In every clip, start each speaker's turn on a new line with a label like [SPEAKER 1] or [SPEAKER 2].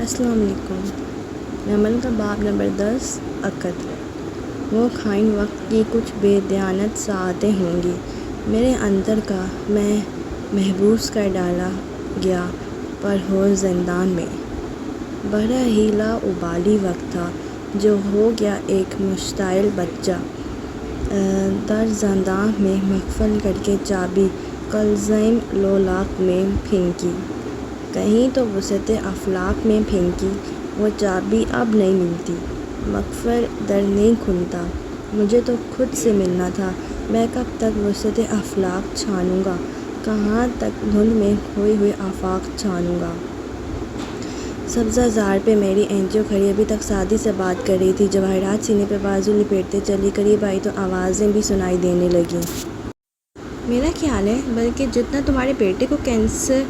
[SPEAKER 1] السلام علیکم۔ نمل کا باب نمبر 10 عقد۔ وہ خائن وقت کی کچھ بے دیانت ساعتیں ہوں گی، میرے اندر کا میں محبوس کر ڈالا گیا پر ہو زندان میں۔ بڑا ہی لاابالی وقت تھا جو ہو گیا ایک مشتعل بچہ۔ در زنداں میں مقفل کر کے چابی کلزیم لولاک میں پھینکی، کہیں تو وسط افلاک میں پھینکی، وہ چابی اب نہیں ملتی، مقفل در نہیں کھلتا۔ مجھے تو خود سے ملنا تھا، میں کب تک وسط افلاک چھانوں گا، کہاں تک دھند میں کھوئے ہوئے آفاق چھانوں گا۔ سبزہ زار پہ میری اینجو کھڑی ابھی تک سعدی سے بات کر رہی تھی۔ جواہرات سینے پہ بازو لپیٹتے چلی، قریب آئی تو آوازیں بھی سنائی دینے لگیں۔ میرا خیال ہے بلکہ جتنا تمہارے بیٹے کو کینسر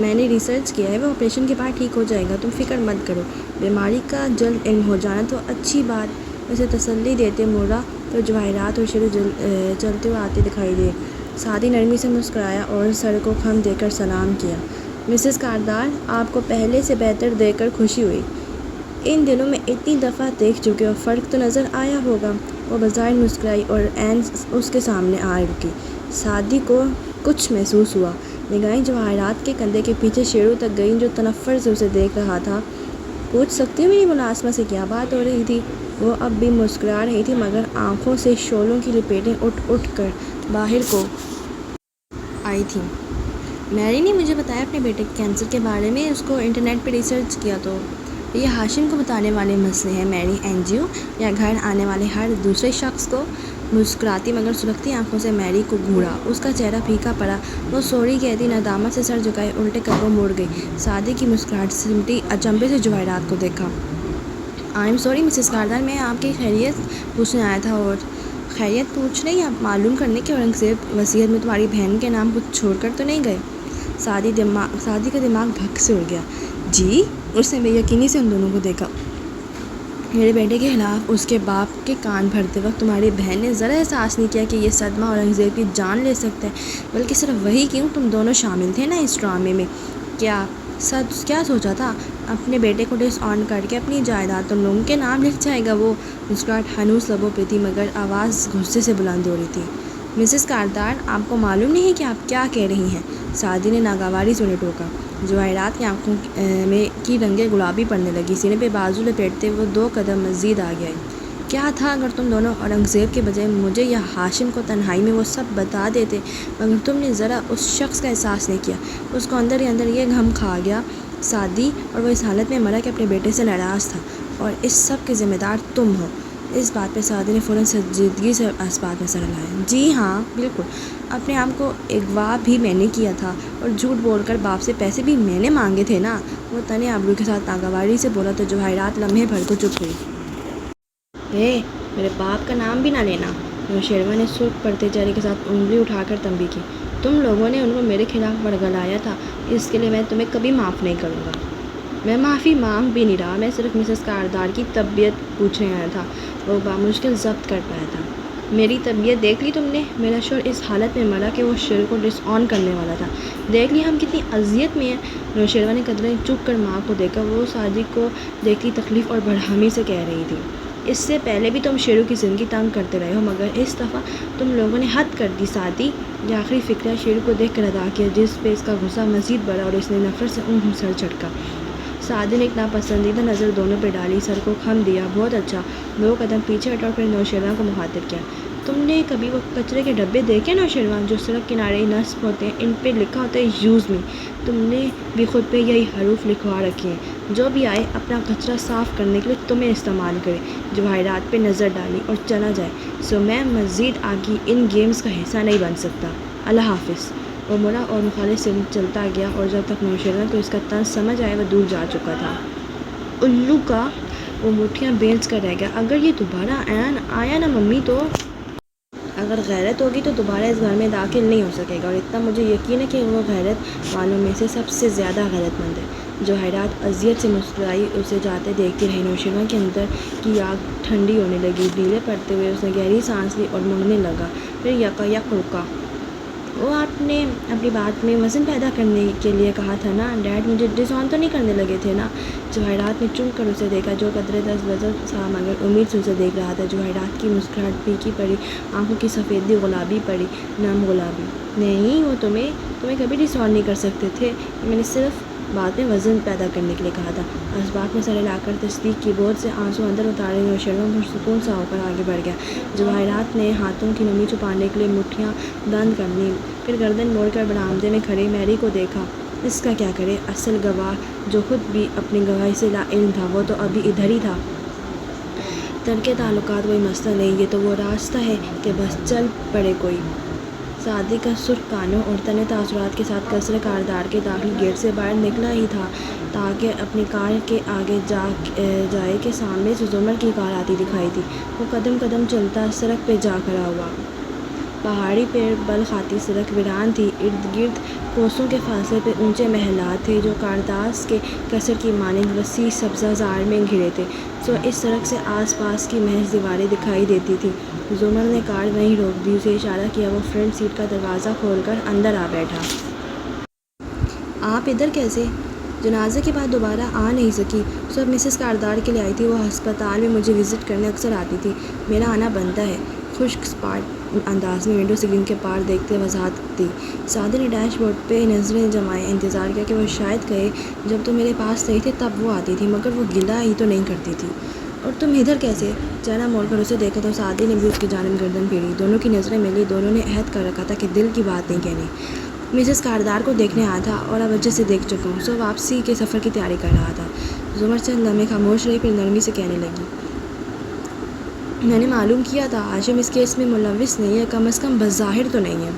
[SPEAKER 1] میں نے ریسرچ کیا ہے وہ آپریشن کے بعد ٹھیک ہو جائے گا، تم فکر مت کرو۔ بیماری کا جلد علم ہو جانا تو اچھی بات۔ اسے تسلی دیتے مڑا تو جواہرات اور شیرو چلتے ہوئے آتے دکھائی دیے۔ سعدی نرمی سے مسکرایا اور سر کو خم دے کر سلام کیا۔ مسز کاردار، آپ کو پہلے سے بہتر دیکھ کر خوشی ہوئی۔ ان دنوں میں اتنی دفعہ دیکھ چکے ہو، فرق تو نظر آیا ہوگا۔ وہ بظاہر مسکرائی اور عین اس کے سامنے آ رکی۔ سعدی کو کچھ محسوس ہوا، نگاہیں جواہرات کے کندھے کے پیچھے شیرو تک گئیں جو تنفر سے اسے دیکھ رہا تھا۔ پوچھ سکتی ہوں میری ملازمہ سے کیا بات ہو رہی تھی؟ وہ اب بھی مسکرا رہی تھی مگر آنکھوں سے شعلوں کی لپیٹیں اٹھ اٹھ کر باہر کو آئی تھیں۔ میری نے مجھے بتایا اپنے بیٹے کے کینسر کے بارے میں، اس کو انٹرنیٹ پہ ریسرچ کیا تو یہ ہاشم کو بتانے والے مسئلے ہیں۔ میری اینجیو یا گھر آنے والے ہر دوسرے شخص کو مسکراتی مگر سلگتی آنکھوں سے میری کو گھورا۔ اس کا چہرہ پھیکا پڑا، وہ سوری کہتی ندامت سے سر جھکائے الٹے قدموں مڑ گئی۔ سعدی کی مسکراہٹ سمٹی، اچنبھے سے جواہرات کو دیکھا۔ I am sorry Mrs Kardar, میں آپ کی خیریت پوچھنے آیا تھا۔ اور خیریت پوچھنے یا معلوم کرنے کہ اورنگزیب وصیت میں تمہاری بہن کے نام کچھ چھوڑ کر تو نہیں گئے؟ سعدی کا دماغ بھگ سے اڑ گیا۔ جی؟ اس نے بے یقینی سے ان دونوں کو دیکھا۔ میرے بیٹے کے خلاف اس کے باپ کے کان بھرتے وقت تمہاری بہن نے ذرا احساس نہیں کیا کہ یہ صدمہ اورنگزیب کی جان لے سکتا ہے، بلکہ صرف وہی کیوں تم دونوں شامل تھے نا اس ڈرامے میں۔ کیا سوچا تھا؟ اپنے بیٹے کو ڈس آن کر کے اپنی جائیداد تم لوگوں کے نام لکھ جائے گا وہ؟ مسکراہٹ ہنوز لبوں پہ تھی مگر آواز غصے سے بلند ہو رہی تھی۔ مسز کاردار، آپ کو معلوم نہیں کہ آپ کیا کہہ رہی ہیں؟ سعدی نے ناگواری سے انہیں ٹوکا۔ جواہرات کی آنکھوں میں کی رنگیں گلابی پڑنے لگی، سینے پہ بازو لپیٹتے وہ 2 قدم مزید آگے آئی۔ کیا تھا اگر تم دونوں اورنگزیب کے بجائے مجھے یا ہاشم کو تنہائی میں وہ سب بتا دیتے، مگر تم نے ذرا اس شخص کا احساس نہیں کیا۔ اس کو اندر ہی اندر یہ غم کھا گیا سعدی، اور وہ اس حالت میں مرا کہ اپنے بیٹے سے ناراض تھا، اور اس سب کے ذمہ دار تم ہو۔ اس بات پہ سعدی نے فوراً سنجیدگی سے اسباب میں سر ہلایا۔ جی ہاں بالکل، اپنے آپ کو اغوا بھی میں نے کیا تھا، اور جھوٹ بول کر باپ سے پیسے بھی میں نے مانگے تھے نا۔ وہ تنے آبرو کے ساتھ ناگواری سے بولا تو جواہرات لمحے بھر کو چپ ہوئی۔ میرے باپ کا نام بھی نہ لینا۔ نوشیروان نے سرخ پڑتے چہرے کے ساتھ انگلی اٹھا کر تنبیہ کی۔ تم لوگوں نے ان کو میرے خلاف ورگلایا تھا، اس کے لیے میں تمہیں کبھی معاف نہیں کروں گا۔ میں معافی مانگ بھی نہیں رہا، میں صرف مسز کاردار کی طبیعت پوچھنے آیا تھا۔ وہ بامشکل ضبط کر پایا تھا۔ میری طبیعت دیکھ لی تم نے؟ میرا شوہر اس حالت میں مرا کہ وہ شیر کو ڈس آن کرنے والا تھا۔ دیکھ لی ہم کتنی اذیت میں ہیں؟ نوشیروان نے قدریں چک کر ماں کو دیکھا، وہ سعدی کو دیکھتی تکلیف اور برہمی سے کہہ رہی تھی۔ اس سے پہلے بھی تم شیرو کی زندگی تنگ کرتے رہے ہو، مگر اس دفعہ تم لوگوں نے حد کر دی۔ سعدی یہ آخری فقرہ شیرو کو دیکھ کر ادا کیا، جس پہ اس کا غصہ مزید بڑھا اور اس نے نفرت سے سر جھٹکا۔ سعدی نے ایک ناپسندیدہ نظر دونوں پہ ڈالی، سر کو خم دیا۔ بہت اچھا۔ 2 قدم پیچھے ہٹا اور پھر نوشیروان کو مخاطب کیا۔ تم نے کبھی وہ کچرے کے ڈبے دیکھے نوشیروان، جو سڑک کنارے نصب ہوتے ہیں؟ ان پہ لکھا ہوتا ہے یوز می۔ تم نے بھی خود پہ یہی حروف لکھوا رکھے ہیں، جو بھی آئے اپنا کچرا صاف کرنے کے لیے تمہیں استعمال کرے۔ جواہرات پہ نظر ڈالی اور چلا جائے، سو میں مزید آگے ان گیمز کا حصہ نہیں بن سکتا۔ اللہ حافظ۔ وہ مڑا اور مخالف سے چلتا گیا، اور جب تک نوشیروان کو اس کا طنز سمجھ آیا وہ دور جا چکا تھا۔ الو کا! وہ مٹھیاں بھینچ کر رہ گیا۔ اگر یہ دوبارہ آیا نا ممی تو اگر غیرت ہوگی تو دوبارہ اس گھر میں داخل نہیں ہو سکے گا، اور اتنا مجھے یقین ہے کہ وہ غیرت والوں میں سے سب سے زیادہ غیرت مند ہے۔ جواہرات اذیت سے مسکرائی، اسے جاتے دیکھتی رہی۔ نوشیروان کے اندر کی آگ ٹھنڈی ہونے لگی، ڈھیلے پڑتے ہوئے اس نے گہری سانس لی اور مڑنے لگا، پھر یکایک رکا۔ وہ آپ نے اپنی بات میں وزن پیدا کرنے کے لیے کہا تھا نا ڈیڈ، مجھے ڈس آن تو نہیں کرنے لگے تھے نا؟ جواہرات نے چن کر اسے دیکھا، جو قدرے دست وزن تھا مگر امید سے اسے دیکھ رہا تھا۔ جواہرات کی مسکراہٹ پھیکی پڑی، آنکھوں کی سفیدی گلابی پڑی، نرم گلابی۔ نہیں، وہ تمہیں کبھی ڈس آن نہیں کر سکتے تھے، میں نے صرف بات میں وزن پیدا کرنے کے لیے کہا تھا۔ اسباق میں سر ہلا کر تصدیق کی، بہت سے آنسو اندر اتارے اور شرم پر سکون سا ہو کر آگے بڑھ گیا۔ جواہرات نے ہاتھوں کی نمی چھپانے کے لیے مٹھیاں بند کر لیں، پھر گردن موڑ کر برآمدے میں کھڑی میری کو دیکھا۔ اس کا کیا کرے؟ اصل گواہ، جو خود بھی اپنی گواہی سے لا علم تھا، وہ تو ابھی ادھر ہی تھا۔ ترک تعلقات کوئی مسئلہ نہیں، یہ تو وہ راستہ ہے کہ بس چل پڑے کوئی۔ سعدی کا سرخ کانوں اور تنے تاثرات کے ساتھ قصر کاردار کے داخلی گیٹ سے باہر نکلا ہی تھا تاکہ اپنی کار کے آگے جائے کہ سامنے سے زمر کی کار آتی دکھائی دی۔ وہ قدم قدم چلتا سڑک پہ جا کھڑا ہوا۔ پہاڑی پر بل کھاتی سڑک ویران تھی، ارد گرد کوسوں کے فاصلے پہ اونچے محلات تھے جو کارداس کے قصر کی مانند وسیع سبزہ زار میں گھرے تھے، سو اس سڑک سے آس پاس کی محض دیواریں دکھائی دیتی تھیں۔ زمر نے کار وہیں روک دی، اسے اشارہ کیا، وہ فرنٹ سیٹ کا دروازہ کھول کر اندر آ بیٹھا۔ آپ ادھر کیسے؟ جنازے کے بعد دوبارہ آ نہیں سکی، سب مسز کاردار کے لیے آئی تھی۔ وہ ہسپتال میں مجھے وزٹ کرنے اکثر آتی تھی، میرا آنا بنتا ہے، خشک سپاٹ انداز میں ونڈو سکرین کے پار دیکھتے وضاحت دی۔ سعدی نے ڈیش بورڈ پہ نظریں جمائے، انتظار کیا کہ وہ شاید کہے جب تم میرے پاس نہیں تھے تب وہ آتی تھی، مگر وہ گلہ ہی تو نہیں کرتی تھی۔ اور تم ادھر کیسے؟ چہرہ موڑ کر اسے دیکھا تو سعدی نے بھی اس کی جانب گردن پھیری۔ دونوں کی نظریں ملی، دونوں نے عہد کر رکھا تھا کہ دل کی بات نہیں کہنی۔ مسز کاردار کو دیکھنے آیا تھا اور اب اچھے سے دیکھ چکا ہوں، سو واپسی کے سفر کی تیاری کر رہا تھا۔ زمر چند لمحے خاموش رہی، پھر نرمی سے کہنے لگی، میں نے معلوم کیا تھا ہاشم اس کیس میں ملوث نہیں ہے، کم از کم بظاہر تو نہیں ہے۔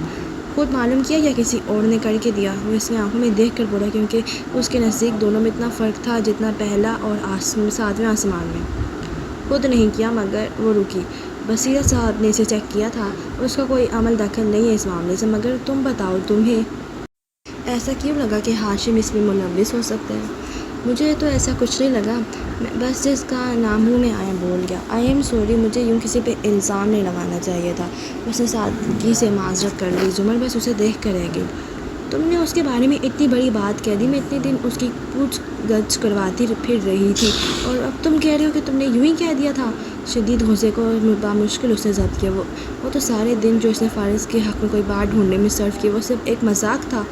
[SPEAKER 1] خود معلوم کیا یا کسی اور نے کر کے دیا؟ وہ اس کی آنکھوں میں دیکھ کر بولا، کیونکہ اس کے نزدیک دونوں میں اتنا فرق تھا جتنا پہلا اور 7ویں آسمان میں۔ خود نہیں کیا، مگر وہ رکی۔ بصیرت صاحب نے اسے چیک کیا تھا، اس کا کوئی عمل دخل نہیں ہے اس معاملے سے، مگر تم بتاؤ، تمہیں ایسا کیوں لگا کہ ہاشم اس میں ملوث ہو سکتا ہے؟ مجھے تو ایسا کچھ نہیں لگا، بس جس کا نام منہ میں آیا بول گیا۔ آئی ایم سوری، مجھے یوں کسی پہ الزام نہیں لگانا چاہیے تھا۔ اس نے سادگی سے معذرت کر لی۔ زمر بس اسے دیکھ کر رہ گئی۔ تم نے اس کے بارے میں اتنی بڑی بات کہہ دی، میں اتنے دن اس کی پوچھ گچھ کرواتی پھر رہی تھی، اور اب تم کہہ رہے ہو کہ تم نے یوں ہی کہہ دیا تھا؟ شدید غصے کو بامشکل اس نے ضبط کیا۔ وہ تو سارے دن جو اس نے فارس کے حق میں کوئی بات ڈھونڈنے میں صرف کیے، وہ صرف ایک مذاق تھا۔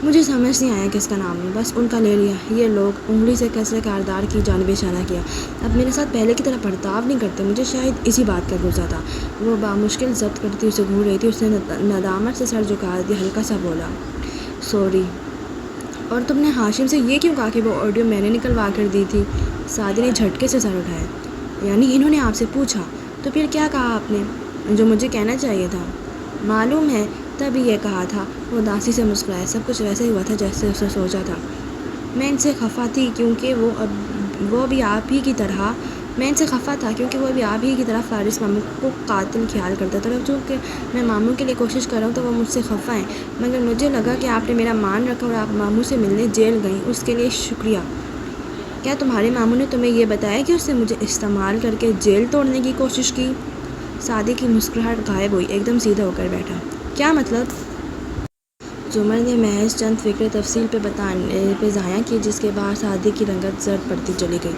[SPEAKER 1] مجھے سمجھ نہیں آیا کس کا نام ہے، بس ان کا لے لیا۔ یہ لوگ انگلی سے قصر کاردار کی جانب اشارہ کیا، اب میرے ساتھ پہلے کی طرح برتاؤ نہیں کرتے، مجھے شاید اسی بات کا غصہ تھا۔ وہ بامشکل ضبط کرتی اسے گھور رہی تھی، اس نے ندامت سے سر جھکا دیا، ہلکا سا بولا، سوری۔ اور تم نے ہاشم سے یہ کیوں کہا کہ وہ آڈیو میں نے نکلوا کر دی تھی؟ سعدی نے جھٹکے سے سر اٹھایا۔ یعنی انہوں نے آپ سے پوچھا؟ تو پھر کیا کہا آپ نے؟ جو مجھے کہنا چاہیے تھا۔ معلوم ہے، تبھی یہ کہا تھا۔ وہ اداسی سے مسکرایا، سب کچھ ویسے ہی ہوا تھا جیسے اسے سوچا تھا۔ میں ان سے خفا تھی کیونکہ وہ بھی آپ ہی کی طرح فارس ماموں کو قاتل خیال کرتا تھا، اور چونکہ میں ماموں کے لیے کوشش کر رہا ہوں تو وہ مجھ سے خفا ہیں، مگر مجھے لگا کہ آپ نے میرا مان رکھا اور آپ ماموں سے ملنے جیل گئیں، اس کے لیے شکریہ۔ کیا تمہارے ماموں نے تمہیں یہ بتایا کہ اس نے مجھے استعمال کر کے جیل توڑنے کی کوشش کی؟ سعدی کی مسکراہٹ غائب ہوئی، ایک دم سیدھا ہو کر بیٹھا۔ کیا مطلب؟ زمر نے محض چند فکرے تفصیل پہ ضائع کی، جس کے بعد سعدی کی رنگت زرد پڑتی چلی گئی۔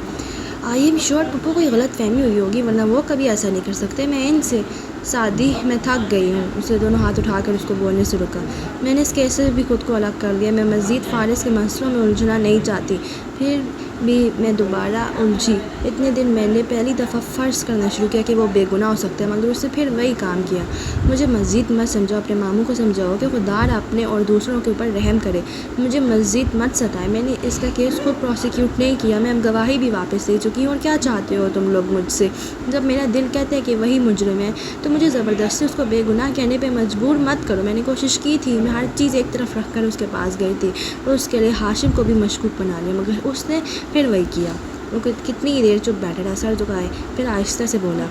[SPEAKER 1] آئی ایم شیور پپو کوئی غلط فہمی ہوئی ہوگی، ورنہ وہ کبھی ایسا نہیں کر سکتے۔ میں ان سے سعدی، میں تھک گئی ہوں۔ اسے دونوں ہاتھ اٹھا کر اس کو بولنے سے روکا۔ میں نے اس کیس سے بھی خود کو الگ کر لیا، میں مزید فارس کے مسئلوں میں الجھنا نہیں چاہتی۔ پھر بھی میں دوبارہ الجھی۔ اتنے دن میں نے پہلی دفعہ فرض کرنا شروع کیا کہ وہ بے گناہ ہو سکتا ہے، مگر اس نے پھر وہی کام کیا۔ مجھے مزید مت سمجھاؤ، اپنے ماموں کو سمجھاؤ کہ خدا اپنے اور دوسروں کے اوپر رحم کرے۔ مجھے مزید مت ستائے، میں نے اس کا کیس خود پروسیکیوٹ نہیں کیا، میں اب گواہی بھی واپس لے چکی ہوں۔ اور کیا چاہتے ہو تم لوگ مجھ سے؟ جب میرا دل کہتا ہے کہ وہی مجرم ہے تو مجھے زبردستی اس کو بے گناہ کہنے پہ مجبور مت کرو۔ میں نے کوشش کی تھی، میں ہر چیز ایک طرف رکھ کر اس کے پاس گئی تھی اور اس کے لیے ہاشم کو بھی مشکوک بنا لیا، مگر اس نے پھر وہی کیا۔ وہ کتنی دیر چپ بیٹھا رہا، سر جھکائے، پھر آہستہ سے بولا،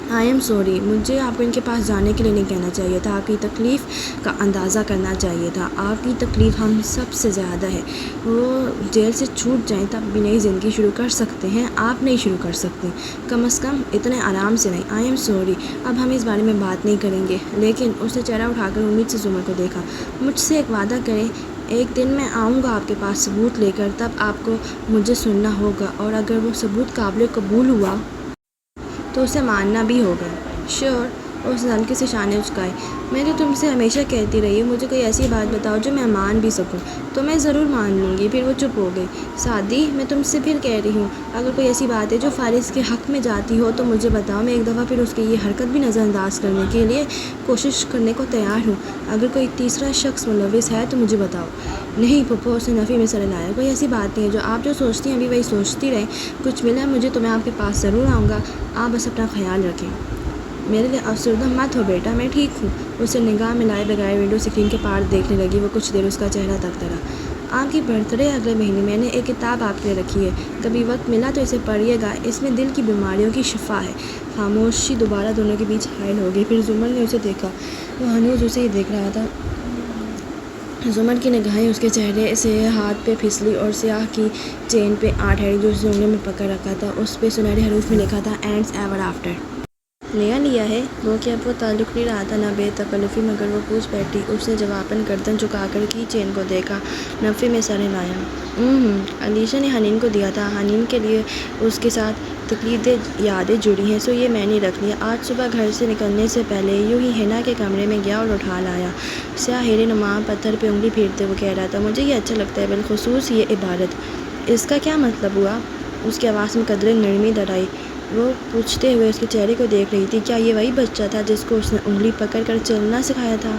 [SPEAKER 1] آئی ایم سوری، مجھے آپ کو ان کے پاس جانے کے لیے نہیں کہنا چاہیے تھا، آپ کی تکلیف کا اندازہ کرنا چاہیے تھا۔ آپ کی تکلیف ہم سب سے زیادہ ہے۔ وہ جیل سے چھوٹ جائیں تب بھی نئی زندگی شروع کر سکتے ہیں، آپ نہیں شروع کر سکتے، کم از کم اتنے آرام سے نہیں۔ آئی ایم سوری، اب ہم اس بارے میں بات نہیں کریں گے۔ لیکن اس نے چہرہ اٹھا کر امید سے زمر کو دیکھا۔ مجھ سے ایک وعدہ کریں، ایک دن میں آؤں گا آپ کے پاس ثبوت لے کر، تب آپ کو مجھے سننا ہوگا، اور اگر وہ ثبوت قابل قبول ہوا تو اسے ماننا بھی ہوگا۔ شیور، اس نے ہلکے سے شانے اچکائے۔ میں تو تم سے ہمیشہ کہتی رہی ہوں، مجھے کوئی ایسی بات بتاؤ جو میں مان بھی سکوں، تو میں ضرور مان لوں گی۔ پھر وہ چپ ہو گئی۔ سعدی، میں تم سے پھر کہہ رہی ہوں، اگر کوئی ایسی بات ہے جو فارس کے حق میں جاتی ہو تو مجھے بتاؤ، میں ایک دفعہ پھر اس کی یہ حرکت بھی نظر انداز کرنے کے لیے کوشش کرنے کو تیار ہوں۔ اگر کوئی تیسرا شخص ملوث ہے تو مجھے بتاؤ۔ نہیں پھپھو، اس نے نفی میں سر ہلایا۔ کوئی ایسی بات نہیں ہے، جو آپ جو سوچتی ہیں ابھی وہی سوچتی رہیں۔ کچھ ملا مجھے تو میں آپ کے پاس ضرور آؤں گا، آپ بس اپنا خیال رکھیں۔ میرے لیے افسردہ مت ہو بیٹا، میں ٹھیک ہوں۔ اسے نگاہ ملائے بغیر ونڈو اسکرین کے پار دیکھنے لگی۔ وہ کچھ دیر اس کا چہرہ تکتا رہا۔ آپ کی برتھ ڈے اگلے مہینے، میں نے ایک کتاب آپ کے لیے رکھی ہے، کبھی وقت ملا تو اسے پڑھیے گا، اس میں دل کی بیماریوں کی شفا ہے۔ خاموشی دوبارہ دونوں کے بیچ حائل ہو گئی۔ پھر زمر نے اسے دیکھا، وہ ہنوز اسے ہی دیکھ رہا تھا۔ زمر کی نگاہیں اس کے چہرے سے ہاتھ پہ پھسلی اور سیاہ کی چین پہ آ ٹھہری جو اس نے انگلیوں میں پکڑ رکھا تھا۔ اس پہ سنہرے حروف میں لکھا تھا، اینڈز ایور آفٹر۔ لیا ہے وہ کہ اب وہ تعلق نہیں رہا تھا، نہ بے تکلفی، مگر وہ پوچھ بیٹھی۔ اس نے جواباً گردن جھکا کر کی چین کو دیکھا، نفی میں سر ہلایا۔ علیشا نے حنین کو دیا تھا، حنین کے لیے اس کے ساتھ تقلیدِ یادیں جڑی ہیں، سو یہ میں نے رکھ لیا۔ آج صبح گھر سے نکلنے سے پہلے یوں ہی حنا کے کمرے میں گیا اور اٹھا لایا۔ سیاہ ہیرے نما پتھر پہ انگلی پھیرتے ہوئے کہہ رہا تھا، مجھے یہ اچھا لگتا ہے، بالخصوص یہ عبارت۔ اس کا کیا مطلب ہوا؟ اس کی آواز میں قدرے نرمی در آئی۔ وہ پوچھتے ہوئے اس کے چہرے کو دیکھ رہی تھی۔ کیا یہ وہی بچہ تھا جس کو اس نے انگلی پکڑ کر چلنا سکھایا تھا؟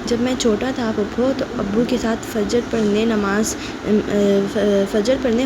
[SPEAKER 1] جب میں چھوٹا تھا پھپھو تو ابو کے ساتھ فجر پڑھنے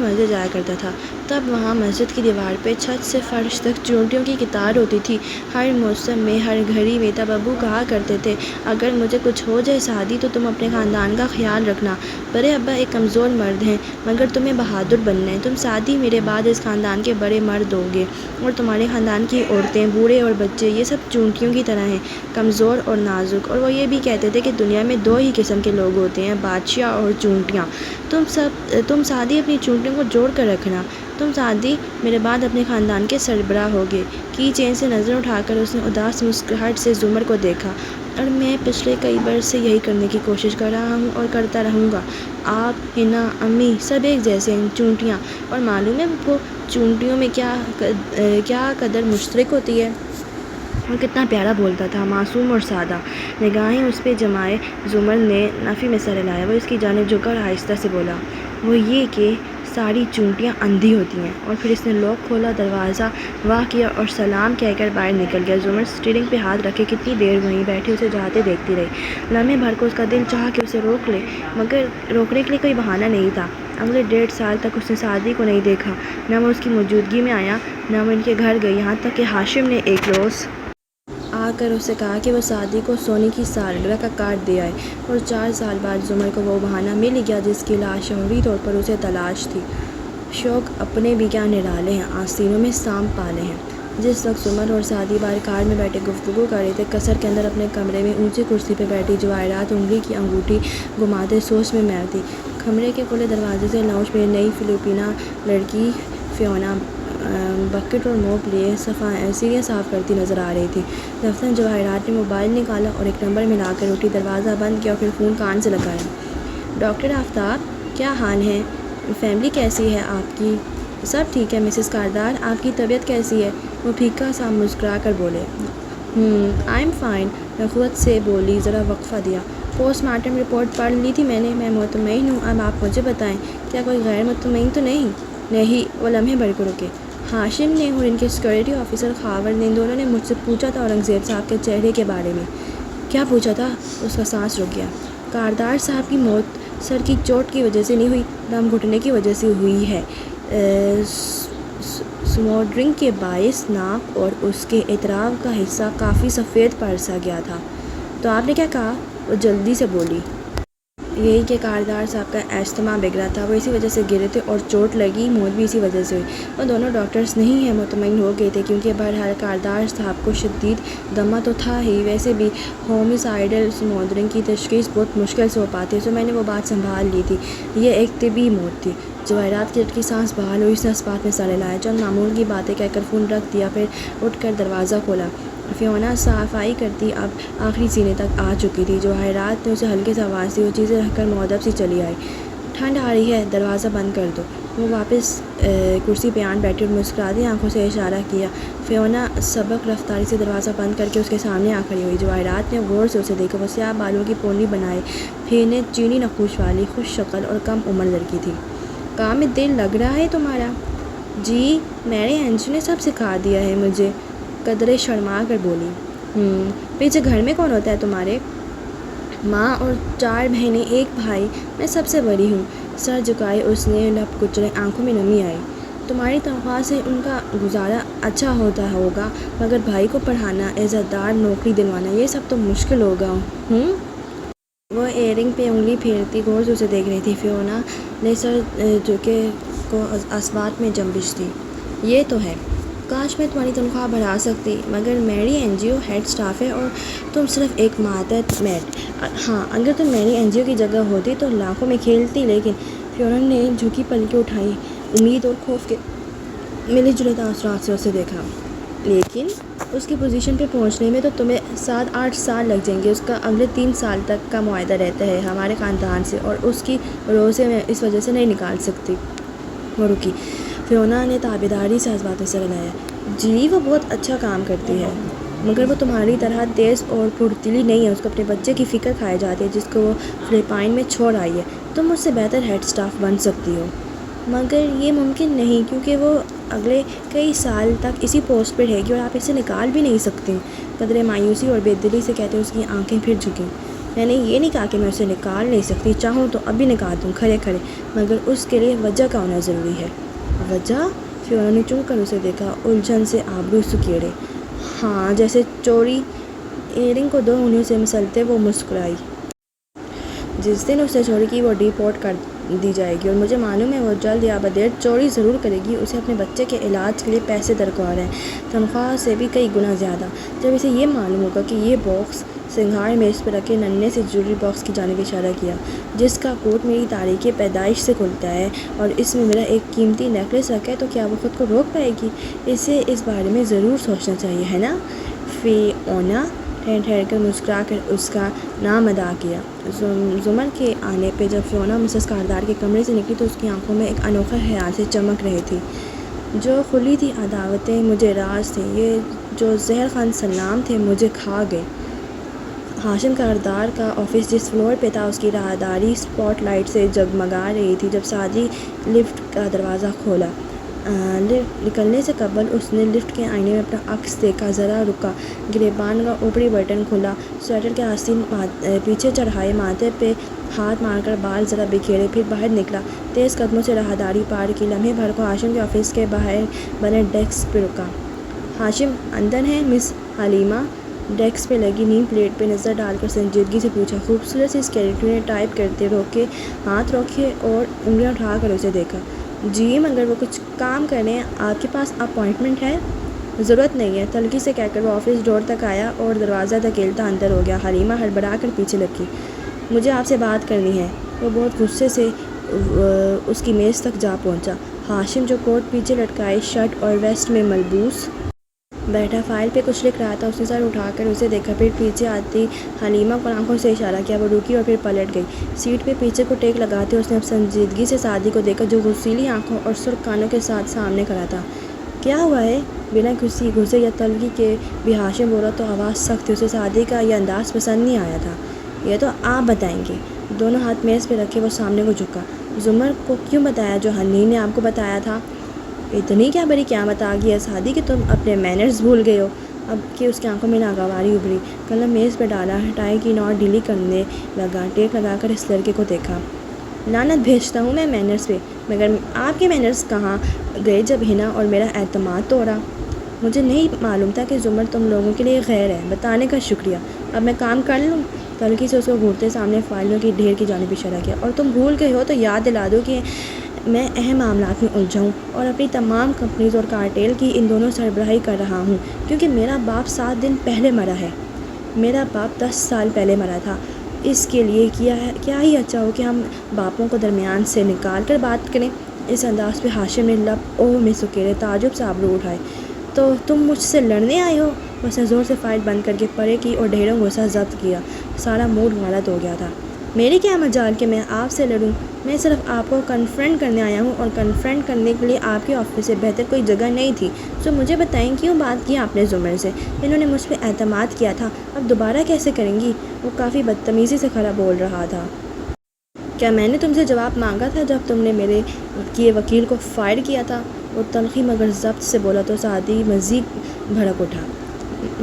[SPEAKER 1] مسجد جایا کرتا تھا۔ تب وہاں مسجد کی دیوار پہ چھت سے فرش تک چونٹیوں کی قطار ہوتی تھی، ہر موسم میں، ہر گھڑی میں۔ تب ابو کہا کرتے تھے، اگر مجھے کچھ ہو جائے سعدی تو تم اپنے خاندان کا خیال رکھنا۔ بڑے ابا ایک کمزور مرد ہیں، مگر تمہیں بہادر بننا ہے۔ تم سعدی میرے بعد اس خاندان کے بڑے مرد ہوگے، اور تمہارے خاندان کی عورتیں، بوڑھے اور بچے، یہ سب چونٹیوں کی طرح ہیں، کمزور اور نازک۔ اور وہ یہ بھی کہتے تھے کہ دنیا میں دو ہی قسم کے لوگ ہوتے ہیں، بادشاہ اور چونٹیاں۔ تم سعدی اپنی چونٹیوں کو جوڑ کر رکھنا۔ تم سعدی میرے بعد اپنے خاندان کے سربراہ ہوگے۔ کی چین سے نظر اٹھا کر اس نے اداس مسکراہٹ سے زمر کو دیکھا۔ اور میں پچھلے کئی برس سے یہی کرنے کی کوشش کر رہا ہوں اور کرتا رہوں گا۔ آپ، حنا، امی، سب ایک جیسے ہیں، چونٹیاں۔ اور معلوم ہے وہ چونٹیوں میں کیا قدر مشترک ہوتی ہے؟ اور کتنا پیارا بولتا تھا، معصوم اور سادہ۔ نگاہیں اس پہ جمائے زمر نے نفی میں سر ہلایا۔ وہ اس کی جانب جھکا اور آہستہ سے بولا، وہ یہ کہ ساری چونٹیاں اندھی ہوتی ہیں۔ اور پھر اس نے لاک کھولا، دروازہ واہ کیا اور سلام کہہ کر باہر نکل گیا۔ زمر اسٹیئرنگ پہ ہاتھ رکھے کتنی دیر وہیں بیٹھی اسے جاتے دیکھتی رہی۔ لمحے بھر کو اس کا دل چاہا کہ اسے روک لے، مگر روکنے کے لیے کوئی بہانہ نہیں تھا۔ اگلے 1.5 سال تک اس نے سعدی کو نہیں دیکھا، نہ وہ اس کی موجودگی میں آیا، نہ وہ ان کے گھر گئی، یہاں تک کہ ہاشم نے ایک روز آ کر اس سے کہا کہ وہ سعدی کو سونے کی سالگرہ کا کارڈ دے آئے۔ اور 4 سال بعد زمر کو وہ بہانہ مل گیا جس کی لاشعوری طور پر اسے تلاش تھی۔ شوق اپنے بھی کیا نرالے ہیں، آستینوں میں سانپ پالے ہیں۔ جس وقت زمر اور سعدی باہر کار میں بیٹھے گفتگو کر رہے تھے، قصر کے اندر اپنے کمرے میں اونچی کرسی پہ بیٹھی جواہرات انگلی کی انگوٹھی گھماتے سوچ میں محو تھی۔ کمرے کے کھلے دروازے سے لاؤنج میں نئی فلپائنی لڑکی فیونا بکٹ اور موپ لیے سیڑھیاں صاف کرتی نظر آ رہی تھی۔ دفتر جواہرات نے موبائل نکالا اور ایک نمبر ملا کر اٹھی، دروازہ بند کیا اور پھر فون کان سے لگایا۔ ڈاکٹر آفتاب، کیا حال ہے؟ فیملی کیسی ہے آپ کی؟ سب ٹھیک ہے مسز کاردار، آپ کی طبیعت کیسی ہے؟ وہ پھیکا سا مسکرا کر بولے۔ آئی ایم فائن، نخوت سے بولی، ذرا وقفہ دیا۔ پوسٹ مارٹم رپورٹ پڑھ لی تھی میں مطمئن ہوں۔ اب آپ مجھے بتائیں، کیا کوئی غیر مطمئن تو نہیں؟ نہیں، وہ لمحے بھر کو رکے۔ ہاشم نے اور ان کے سیکورٹی آفیسر خاور نے، ان دونوں نے مجھ سے پوچھا تھا اورنگزیب صاحب کے چہرے کے بارے میں۔ کیا پوچھا تھا؟ اس کا سانس رک گیا۔ کاردار صاحب کی موت سر کی چوٹ کی وجہ سے نہیں ہوئی، دم گھٹنے کی وجہ سے ہوئی ہے۔ سموڈرنگ کے باعث ناک اور اس کے اطراف کا حصہ کافی سفید پڑ سا گیا تھا۔ تو آپ نے کیا کہا؟ وہ جلدی سے بولی۔ یہی کہ کاردار صاحب کا اجتماع بگڑا تھا، وہ اسی وجہ سے گرے تھے اور چوٹ لگی، موت بھی اسی وجہ سے ہوئی۔ وہ دونوں ڈاکٹرز نہیں ہیں، مطمئن ہو گئے تھے، کیونکہ بہرحال کاردار صاحب کو شدید دمہ تو تھا ہی، ویسے بھی ہومیسائیڈل اسمولڈرنگ کی تشخیص بہت مشکل سے ہو پاتی ہے، تو میں نے وہ بات سنبھال لی تھی۔ یہ ایک طبی موت تھی۔ جواہرات کی لڑکی سانس بحال ہوئی، اس نے اسپات میں سر ہلایا، چند معمول کی باتیں کہہ کر فون رکھ دیا، پھر اٹھ کر دروازہ کھولا۔ فیونا صفائی کرتی اب آخری سینے تک آ چکی تھی۔ جواہرات نے اسے ہلکے سے آواز دی، وہ چیزیں رکھ کر مودب سی چلی آئی۔ ٹھنڈ آ رہی ہے، دروازہ بند کر دو۔ وہ واپس کرسی پہ آن بیٹھی اور مسکراتی آنکھوں سے اشارہ کیا۔ فیونا سبک رفتاری سے دروازہ بند کر کے اس کے سامنے آ کھڑی ہوئی۔ جواہرات نے غور سے اسے دیکھا۔ وہ سیاہ بالوں کی پونڈلی بنائے پھیرنے چینی نقوش والی خوش شکل اور کم عمر لڑکی تھی۔ کام میں دل لگ رہا ہے تمہارا؟ جی، میری انجو نے سب سکھا دیا ہے مجھے، قدرے شرما کر بولی۔ پیچھے گھر میں کون ہوتا ہے تمہارے؟ ماں اور 4 بہنیں، 1 بھائی، میں سب سے بڑی ہوں۔ سر جھکائے اس نے لب کچلے، آنکھوں میں نمی آئی۔ تمہاری تنخواہ سے ان کا گزارا اچھا ہوتا ہوگا، مگر بھائی کو پڑھانا، عزت دار نوکری دلوانا، یہ سب تو مشکل ہوگا۔ وہ ایئرنگ پہ انگلی پھیرتی غور سے اسے دیکھ رہی تھی۔ فیونا نے سر جھکے کو اثبات میں جنبش دی۔ یہ تو ہے، کاش میں تمہاری تنخواہ بڑھا سکتی، مگر میری این جی او ہیڈ اسٹاف ہے اور تم صرف ایک ماتحت میٹ۔ ہاں، اگر تم میری این جی او کی جگہ ہوتی تو لاکھوں میں کھیلتی، لیکن فیونا نے جھکی پلکیں اٹھائیں، امید اور خوف کے ملے جلے تاثرات سے اسے دیکھا۔ لیکن اس کی پوزیشن پہ پہنچنے میں تو تمہیں 7-8 سال لگ جائیں گے۔ اس کا اگلے 3 سال تک کا معاہدہ رہتا ہے ہمارے خاندان سے، اور اس کی روزے میں اس وجہ سے نہیں نکال سکتی۔ وہ رکی۔ فیونا نے تابیداری سے اس بات میں سر ہلایا۔ جی، وہ بہت اچھا کام کرتی ہے، مگر وہ تمہاری طرح تیز اور پھرتیلی نہیں ہے۔ اس کو اپنے بچے کی فکر کھائی جاتی ہے جس کو وہ فلپائن میں چھوڑ آئی ہے۔ تم مجھ سے بہتر ہیڈ اسٹاف بن سکتی ہو، مگر یہ ممکن نہیں، کیونکہ وہ اگلے کئی سال تک اسی پوسٹ پہ رہے گی اور آپ اسے نکال بھی نہیں سکتی۔ قدرے مایوسی اور بے دلی سے کہتے اس کی آنکھیں پھر جھکیں۔ میں نے یہ نہیں کہا کہ میں اسے نکال نہیں سکتی، چاہوں تو ابھی نکال دوں کھڑے کھڑے، مگر اس کے لیے وجہ کا ہونا ضروری ہے۔ وجہ؟ فیونا نے چن کر اسے دیکھا، الجھن سے آبرو سکیڑے۔ ہاں، جیسے چوری۔ ایئرنگ کو 2 انگلیوں سے مسلتے وہ مسکرائی۔ جس دن اس نے چوری کی وہ ڈیپورٹ کر دی جائے گی، اور مجھے معلوم ہے وہ جلد یا بدیر چوری ضرور کرے گی۔ اسے اپنے بچے کے علاج کے لیے پیسے درکار ہیں، تنخواہ سے بھی کئی گنا زیادہ۔ جب اسے یہ معلوم ہوگا کہ یہ باکس سنگھاڑ میز پر رکھے ننھے سے جیولری باکس کی جانب اشارہ کیا، جس کا کوٹ میری تاریخ پیدائش سے کھلتا ہے، اور اس میں میرا ایک قیمتی نیکلس رکھا ہے، تو کیا وہ خود کو روک پائے گی؟ اسے اس بارے میں ضرور سوچنا چاہیے، ہے نا؟ فیونا ٹھہر کر مسکرا کر اس کا نام ادا کیا۔ زمر کے آنے پہ جب فیونا مسز کاردار کے کمرے سے نکلی تو اس کی آنکھوں میں ایک انوکھا خیال سے چمک رہی تھی۔ جو کھلی تھی عداوتیں مجھے راز تھیں، یہ جو زہر خان سلام تھے مجھے کھا گئے۔ ہاشم کاردار کا آفس جس فلور پہ تھا، اس کی راہداری اسپاٹ لائٹ سے جگمگا رہی تھی۔ جب سعدی لفٹ کا دروازہ کھولا، نکلنے سے قبل اس نے لفٹ کے آئینے میں اپنا عکس دیکھا، ذرا رکا، گریبان کا اوپری بٹن کھلا، سویٹر کے آستین پیچھے چڑھائے، ماتھے پہ ہاتھ مار کر بال ذرا بکھیرے، پھر باہر نکلا، تیز قدموں سے راہداری پار کی۔ لمحے بھر کو ہاشم کے آفس کے باہر بنے ڈیسک پہ رکا۔ ہاشم اندر ہیں مس حلیمہ؟ ڈیسک پہ لگی نیم پلیٹ پہ نظر ڈال کر سنجیدگی سے پوچھا۔ خوبصورت سی سیکریٹری نے ٹائپ کرتے ہاتھ روکے اور انگلیاں اٹھا کر اسے دیکھا۔ جی، مگر وہ کچھ کام کر رہے ہیں، آپ کے پاس اپائنٹمنٹ ہے؟ ضرورت نہیں ہے، تلخی سے کہہ کر وہ آفس ڈور تک آیا اور دروازہ دھکیلتا اندر ہو گیا۔ حلیمہ ہڑبڑا کر پیچھے لگی۔ مجھے آپ سے بات کرنی ہے۔ وہ بہت غصے سے اس کی میز تک جا پہنچا۔ ہاشم جو کوٹ پیچھے لٹکائے شرٹ اور ویسٹ میں ملبوس بیٹھا فائل پہ کچھ لکھ رہا تھا، اس نے سر اٹھا کر اسے دیکھا، پھر پیچھے آتی حلیمہ کو آنکھوں سے اشارہ کیا۔ وہ رکی اور پھر پلٹ گئی۔ سیٹ پہ پیچھے کو ٹیک لگاتے اس نے اب سنجیدگی سے سعدی کو دیکھا، جو غسیلی آنکھوں اور سرخ کانوں کے ساتھ سامنے کھڑا تھا۔ کیا ہوا ہے؟ بنا کسی غصے یا تلخی کے بھی ہاشم بولا تو آواز سخت تھی۔ اسے سعدی کا یہ انداز پسند نہیں آیا تھا۔ یہ تو آپ بتائیں گے۔ دونوں ہاتھ میز پہ رکھے وہ سامنے کو جھکا۔ زمر کو کیوں بتایا جو حنین نے آپ کو بتایا تھا؟ اتنی کیا بڑی قیامت آ گئی ہے سعدی کہ تم اپنے مینرز بھول گئے ہو؟ اب کہ اس کی آنکھوں میں ناگواری ابھری، قلم میز پہ ڈالا، ٹائی کی نوٹ ڈھیلی کرنے لگا، ٹیک لگا کر اس لڑکے کو دیکھا۔ لعنت بھیجتا ہوں میں مینرز پہ، مگر آپ کے مینرز کہاں گئے جب ہنا اور میرا اعتماد توڑا؟ مجھے نہیں معلوم تھا کہ زمر تم لوگوں کے لیے غیر ہے، بتانے کا شکریہ۔ اب میں کام کر لوں؟ تلخی سے اس کو گھورتے سامنے فائلوں کی ڈھیر کی جانب اشارہ کیا۔ اور تم بھول گئے ہو تو یاد دلا دو کہ میں اہم معاملات میں الجھا ہوں اور اپنی تمام کمپنیز اور کارٹیل کی ان دونوں سربراہی کر رہا ہوں، کیونکہ میرا باپ 7 دن پہلے مرا ہے۔ میرا باپ 10 سال پہلے مرا تھا۔ اس کے لیے کیا ہی اچھا ہو کہ ہم باپوں کو درمیان سے نکال کر بات کریں۔ اس انداز پہ ہاشم نے لب اوہ میں سکیرے تعجب سے آبرو اٹھائے۔ تو تم مجھ سے لڑنے آئے ہو؟ اس نے زور سے فائل بند کر کے پرے کی اور ڈھیروں غصہ ضبط کیا۔ سارا موڈ غلط ہو گیا تھا۔ میری کیا مجال کہ میں آپ سے لڑوں؟ میں صرف آپ کو کنفرنٹ کرنے آیا ہوں، اور کنفرنٹ کرنے کے لیے آپ کے آفس سے بہتر کوئی جگہ نہیں تھی۔ تو مجھے بتائیں کیوں بات کی آپ نے زمر سے؟ انہوں نے مجھ پہ اعتماد کیا تھا، اب دوبارہ کیسے کریں گی؟ وہ کافی بدتمیزی سے کھڑا بول رہا تھا۔ کیا میں نے تم سے جواب مانگا تھا جب تم نے میرے وکیل کو فائر کیا تھا؟ وہ تلخی مگر ضبط سے بولا تو سعدی مزید بھڑک اٹھا۔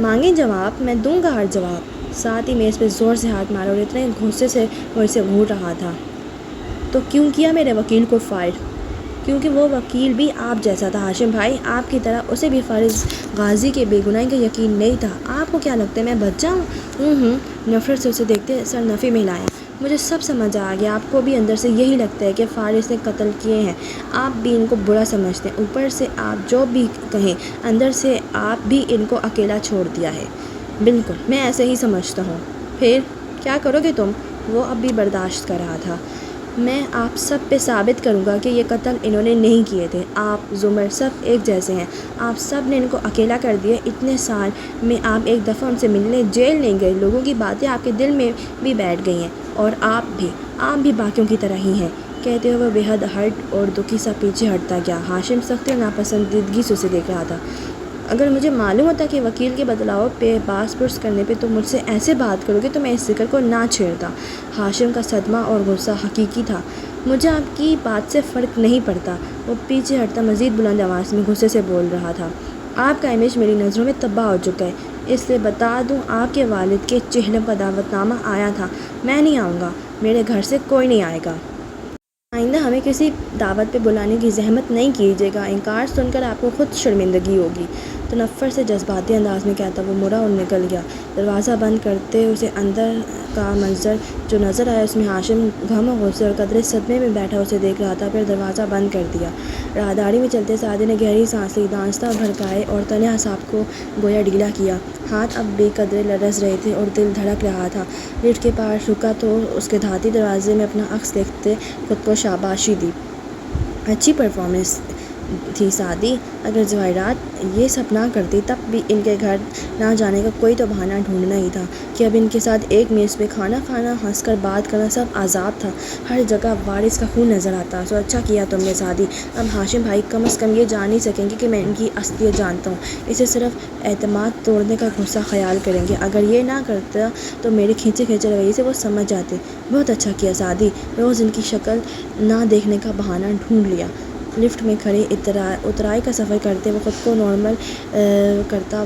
[SPEAKER 1] مانگیں جواب، میں دوں گا ہر جواب۔ ساتھ ہی میز پہ زور سے ہاتھ مارا اور اتنے غصے سے وہ اسے گھور رہا تھا۔ تو کیوں کیا میرے وکیل کو فائر؟ کیونکہ وہ وکیل بھی آپ جیسا تھا ہاشم بھائی، آپ کی طرح اسے بھی فارغ غازی کے بے گناہی کا یقین نہیں تھا۔ آپ کو کیا لگتا ہے میں بچ جاؤں؟ نفرت سے اسے دیکھتے سر نفی میں ہلایا۔ مجھے سب سمجھ آ گیا، آپ کو بھی اندر سے یہی لگتا ہے کہ فارس نے قتل کیے ہیں۔ آپ بھی ان کو برا سمجھتے ہیں، اوپر سے آپ جو بھی کہیں اندر سے آپ بھی ان کو اکیلا چھوڑ دیا ہے۔ بالکل، میں ایسے ہی سمجھتا ہوں۔ پھر کیا کرو گے تم؟ وہ اب بھی برداشت کر رہا تھا۔ میں آپ سب پہ ثابت کروں گا کہ یہ قتل انہوں نے نہیں کیے تھے۔ آپ زمر سب ایک جیسے ہیں، آپ سب نے ان کو اکیلا کر دیا۔ اتنے سال میں آپ ایک دفعہ ان سے ملنے جیل نہیں گئے، لوگوں کی باتیں آپ کے دل میں بھی بیٹھ گئی ہیں، اور آپ بھی باقیوں کی طرح ہی ہیں۔ کہتے ہوئے وہ بے حد ہرٹ اور دکھی سا پیچھے ہٹتا گیا۔ ہاشم سختی اور ناپسندیدگی سے اسے دیکھ رہا تھا۔ اگر مجھے معلوم ہوتا کہ وکیل کے بدلاؤ پہ باس پرس کرنے پہ تم مجھ سے ایسے بات کرو گے تو میں اس ذکر کو نہ چھیڑتا۔ ہاشم کا صدمہ اور غصہ حقیقی تھا۔ مجھے آپ کی بات سے فرق نہیں پڑتا، وہ پیچھے ہٹتا مزید بلند آواز میں غصے سے بول رہا تھا۔ آپ کا امیج میری نظروں میں تباہ ہو چکا ہے۔ اس لیے بتا دوں، آپ کے والد کے چہلم کا دعوت نامہ آیا تھا، میں نہیں آؤں گا، میرے گھر سے کوئی نہیں آئے گا۔ آئندہ ہمیں کسی دعوت پہ بلانے کی زحمت نہیں کیجیے گا، انکار سن کر آپ کو خود شرمندگی ہوگی۔ تنفر سے جذباتی انداز میں کہتا وہ مڑا اور نکل گیا۔ دروازہ بند کرتے اسے اندر کا منظر جو نظر آیا اس میں ہاشم غم و غصے اور قدرے صدمے میں بیٹھا اسے دیکھ رہا تھا۔ پھر دروازہ بند کر دیا۔ راہداری میں چلتے سعدی نے گہری سانس لی، دانستہ بھڑکائے اور تنے اعصاب کو گویا ڈھیلا کیا۔ ہاتھ اب بھی قدرے لرز رہے تھے اور دل دھڑک رہا تھا۔ لفٹ کے پاس رکا تو اس کے دھاتی دروازے میں اپنا عکس دیکھتے خود کو شاباشی دی۔ اچھی پرفارمنس تھی سعدی، اگر جواہرات یہ سب نہ کرتی تب بھی ان کے گھر نہ جانے کا کوئی تو بہانہ ڈھونڈنا ہی تھا کہ اب ان کے ساتھ ایک میز پہ کھانا کھانا، ہنس کر بات کرنا سب عذاب تھا۔ ہر جگہ وارث کا خون نظر آتا۔ سو اچھا کیا تم نے سعدی، اب ہاشم بھائی کم از کم یہ جان ہی سکیں گے کہ میں ان کی اصلیت جانتا ہوں۔ اسے صرف اعتماد توڑنے کا غصہ خیال کریں گے، اگر یہ نہ کرتا تو میرے کھینچے رویے سے وہ سمجھ جاتے۔ بہت اچھا کیا سعدی، روز ان کی شکل نہ دیکھنے کا بہانہ ڈھونڈ لیا۔ لفٹ میں کھڑے اترائی کا سفر کرتے وہ خود کو نارمل کرتا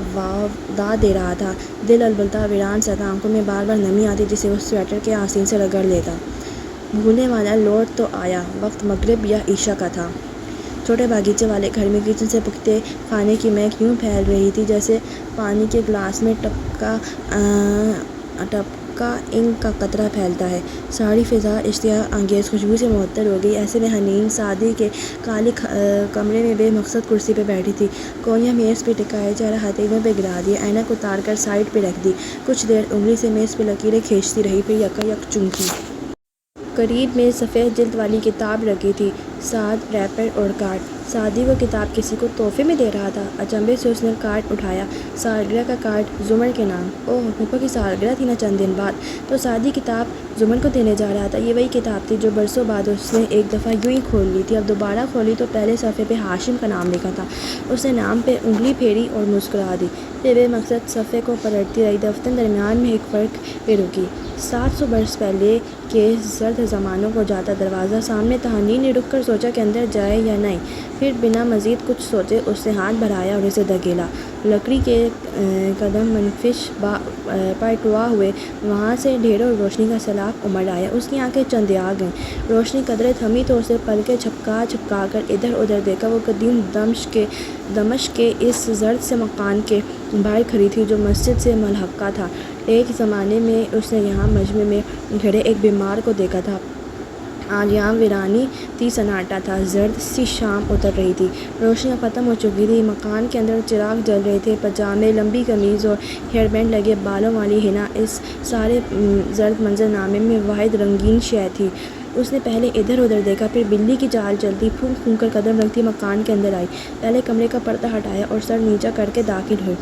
[SPEAKER 1] دا دے رہا تھا۔ دل البتہ ویران سا تھا، آنکھوں میں بار بار نمی آتی جسے وہ سویٹر کے آستین سے رگڑ لیتا۔ بھولنے والا لوٹ تو آیا، وقت مغرب یا عشاء کا تھا۔ چھوٹے باغیچے والے گھر میں کچن سے پکتے کھانے کی مہک یوں پھیل رہی تھی جیسے پانی کے گلاس میں ٹپکا انک کا قطرہ پھیلتا ہے۔ ساری فضا اشتہا انگیز خوشبو سے معطر ہو گئی۔ ایسے میں حنین سعدی کے کالے کمرے میں بے مقصد کرسی پہ بیٹھی تھی، کونیاں میز پہ ٹکائے، چہرہ ہتھیلیوں پہ گرا دیا، اینک اتار کر سائڈ پہ رکھ دی، کچھ دیر انگلی سے میز پہ لکیریں کھینچتی رہی، پھر یکا یک چومتی۔ قریب میں سفید جلد والی کتاب رکھی تھی، ساتھ ریپر اور کارڈ۔ سعدی وہ کتاب کسی کو تحفے میں دے رہا تھا۔ اچنبھے سے اس نے کارڈ اٹھایا، سالگرہ کا کارڈ، زمر کے نام۔ اوہ، پھپھو کی سالگرہ تھی نا چند دن بعد، تو سعدی کتاب زمر کو دینے جا رہا تھا۔ یہ وہی کتاب تھی جو برسوں بعد اس نے ایک دفعہ یوں ہی کھول لی تھی، اب دوبارہ کھولی تو پہلے صفحے پہ ہاشم کا نام لکھا تھا۔ اس نے نام پہ انگلی پھیری اور مسکرا دی، پھر بے مقصد صفحے کو پلٹتی رہی۔ دفتر درمیان میں ایک فرق پہ رکی، 700 برس پہلے کے زرد زمانوں کو جاتا دروازہ سامنے تھا۔ حنین نے رک کر سوچا کہ اندر جائے یا نہیں، پھر بنا مزید کچھ سوچے اس نے ہاتھ بڑھایا اور اسے دھکیلا۔ لکڑی کے قدم منفش پر ٹوا ہوئے، وہاں سے ڈھیروں روشنی کا سیلاب امڑ آیا۔ اس کی آنکھیں چندیا گئیں، روشنی قدرے تھمی تو اسے پلکیں جھپکا کر ادھر ادھر دیکھا۔ وہ قدیم دمشق کے دمشق کے اس زرد سے مکان کے باہر کھڑی تھی جو مسجد سے ملحقہ تھا۔ ایک زمانے میں اس نے یہاں مجمع میں کھڑے ایک بیمار کو دیکھا تھا۔ آج یہاں ویرانی تھی، سناٹا تھا، زرد سی شام اتر رہی تھی، روشنیاں ختم ہو چکی تھی، مکان کے اندر چراغ جل رہے تھے، پاجامے، لمبی قمیض اور ہیئر بینڈ لگے بالوں والی حنا اس سارے زرد منظرنامے میں واحد رنگین شے تھی۔ اس نے پہلے ادھر ادھر دیکھا، پھر بلی کی چال چلتی پھونک پھونک کر قدم رکھتی مکان کے اندر آئی، پہلے کمرے کا پردہ ہٹایا اور سر نیچا کر کے داخل ہوئی۔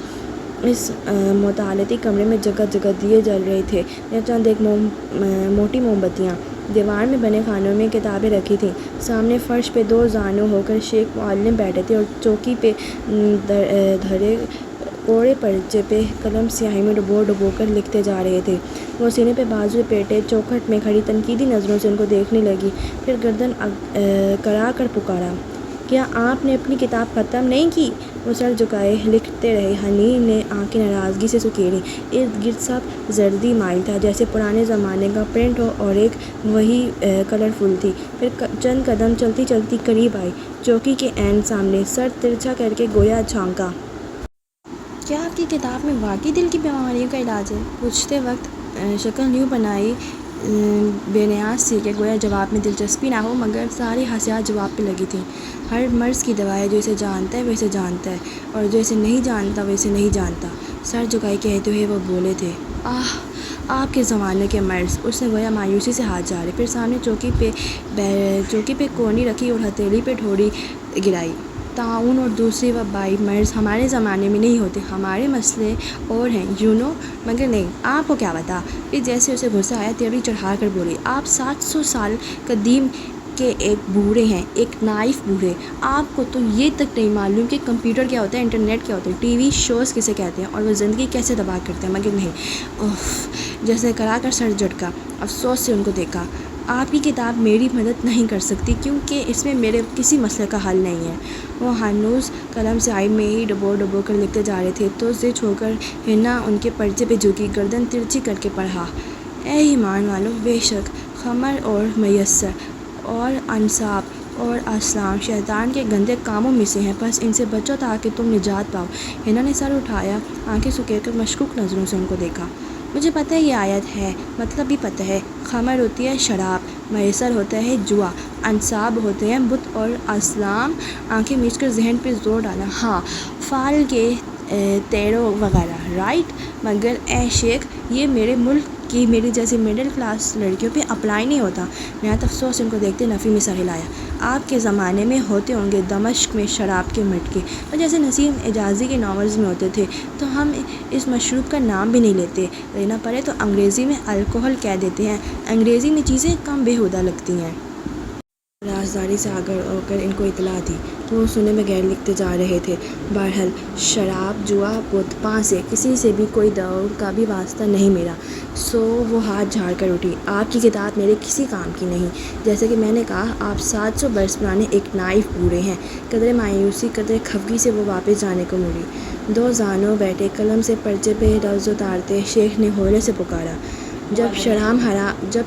[SPEAKER 1] اس مطالعاتی کمرے میں جگہ جگہ دیے جل رہے تھے، چند ایک موٹی موم بتیاں۔ دیوار میں بنے خانوں میں کتابیں رکھی تھیں، سامنے فرش پہ دو زانو ہو کر شیخ معلم بیٹھے تھے اور چوکی پہ دھرے کوڑے پرچے پہ قلم سیاہی میں ڈبو ڈبو کر لکھتے جا رہے تھے۔ وہ سینے پہ بازو پیٹے چوکھٹ میں کھڑی تنقیدی نظروں سے ان کو دیکھنے لگی، پھر گردن کرا کر پکارا، کیا آپ نے اپنی کتاب ختم نہیں کی؟ وہ سر جھکائے لکھتے رہے۔ حنین نے آنکھیں ناراضگی سے سکیڑیں، ارد گرد سب زردی مائل تھا، جیسے پرانے زمانے کا پرنٹ ہو اور ایک وہی کلرفل تھی۔ پھر چند قدم چلتی چلتی قریب آئی، چوکی کے عین سامنے، سر ترچھا کر کے گویا جھانکا۔ کیا آپ کی کتاب میں واقعی دل کی بیماریوں کا علاج ہے؟ پوچھتے وقت شکل یوں بنائی بے نیاز سی کہ گویا جواب میں دلچسپی نہ ہو، مگر ساری حسیات جواب پہ لگی تھیں۔ ہر مرض کی دوا ہے، جو اسے جانتا ہے وہ اسے جانتا ہے، اور جو اسے نہیں جانتا وہ اسے نہیں جانتا، سر جھکائے کہتے ہوئے وہ بولے تھے۔ آہ، آپ کے زمانے کے مرض! اس نے گویا مایوسی سے ہاتھ جھاڑے، پھر سامنے چوکی پہ کونی رکھی اور ہتھیلی پہ ٹھوڑی گرائی۔ طاعون اور دوسری وبائی مرض ہمارے زمانے میں نہیں ہوتے، ہمارے مسئلے اور ہیں، مگر نہیں، آپ کو کیا پتا؟ پھر جیسے اسے غصہ آیا تیوری چڑھا کر بولی، آپ 700 سال قدیم کے ایک بوڑھے ہیں، ایک نائف بوڑھے۔ آپ کو تو یہ تک نہیں معلوم کہ کمپیوٹر کیا ہوتا ہے، انٹرنیٹ کیا ہوتا ہے، ٹی وی شوز کسے کہتے ہیں، اور وہ زندگی کیسے تباہ کرتے ہیں، مگر نہیں۔ اوف! جیسے کرا کر سر جھٹکا، افسوس سے ان کو دیکھا۔ آپ کی کتاب میری مدد نہیں کر سکتی کیونکہ اس میں میرے کسی مسئلے کا حل نہیں ہے۔ وہ ہنوز قلم سیاہی میں ہی ڈبو ڈبو کر لکھتے جا رہے تھے تو زچ ہو کر حنا ان کے پرچے پہ جھکی، گردن ترچھی کر کے پڑھا، اے ایمان والو، بے شک خمر اور میسر اور انصاب اور اسلام شیطان کے گندے کاموں میں سے ہیں، بس ان سے بچو تاکہ تم نجات پاؤ۔ حنا نے سر اٹھایا، آنکھیں سکیڑ کر مشکوک نظروں سے ان کو دیکھا۔ مجھے پتہ ہے یہ آیت ہے، مطلب بھی پتہ ہے، خمر ہوتی ہے شراب، میسر ہوتا ہے جوا، انصاب ہوتے ہیں بت، اور اسلام، آنکھیں میچ کر ذہن پہ زور ڈالا، ہاں، فال کے تیروں وغیرہ، رائٹ؟ مگر اے شیخ، یہ میرے ملک کی میری جیسی مڈل کلاس لڑکیوں پہ اپلائی نہیں ہوتا۔ نہایت افسوس ان کو دیکھتے نفی میں سر ہلایا۔ آپ کے زمانے میں ہوتے ہوں گے دمشق میں شراب کے مٹکے، اور جیسے نسیم اعجازی کے ناولز میں ہوتے تھے، تو ہم اس مشروب کا نام بھی نہیں لینا پڑے تو انگریزی میں الکوہل کہہ دیتے ہیں، انگریزی میں چیزیں کم بےہودہ لگتی ہیں۔ رازداری سے آگے ہو کر ان کو اطلاع دی، وہ سنے بغیر لکھتے جا رہے تھے۔ بہرحال شراب، جوا، بت، پانسے، کسی سے بھی کوئی دور کا بھی واسطہ نہیں میرا۔ سو وہ ہاتھ جھاڑ کر اٹھی، آپ کی کتاب میرے کسی کام کی نہیں، جیسے کہ میں نے کہا، آپ 700 برس پرانے ایک نائف بوڑھے ہیں۔ قدرے مایوسی، قدرے خفگی سے وہ واپس جانے کو مڑی۔ دو زانوں بیٹھے قلم سے پرچے پہ لفظ اتارتے شیخ نے ہولے سے پکارا، جب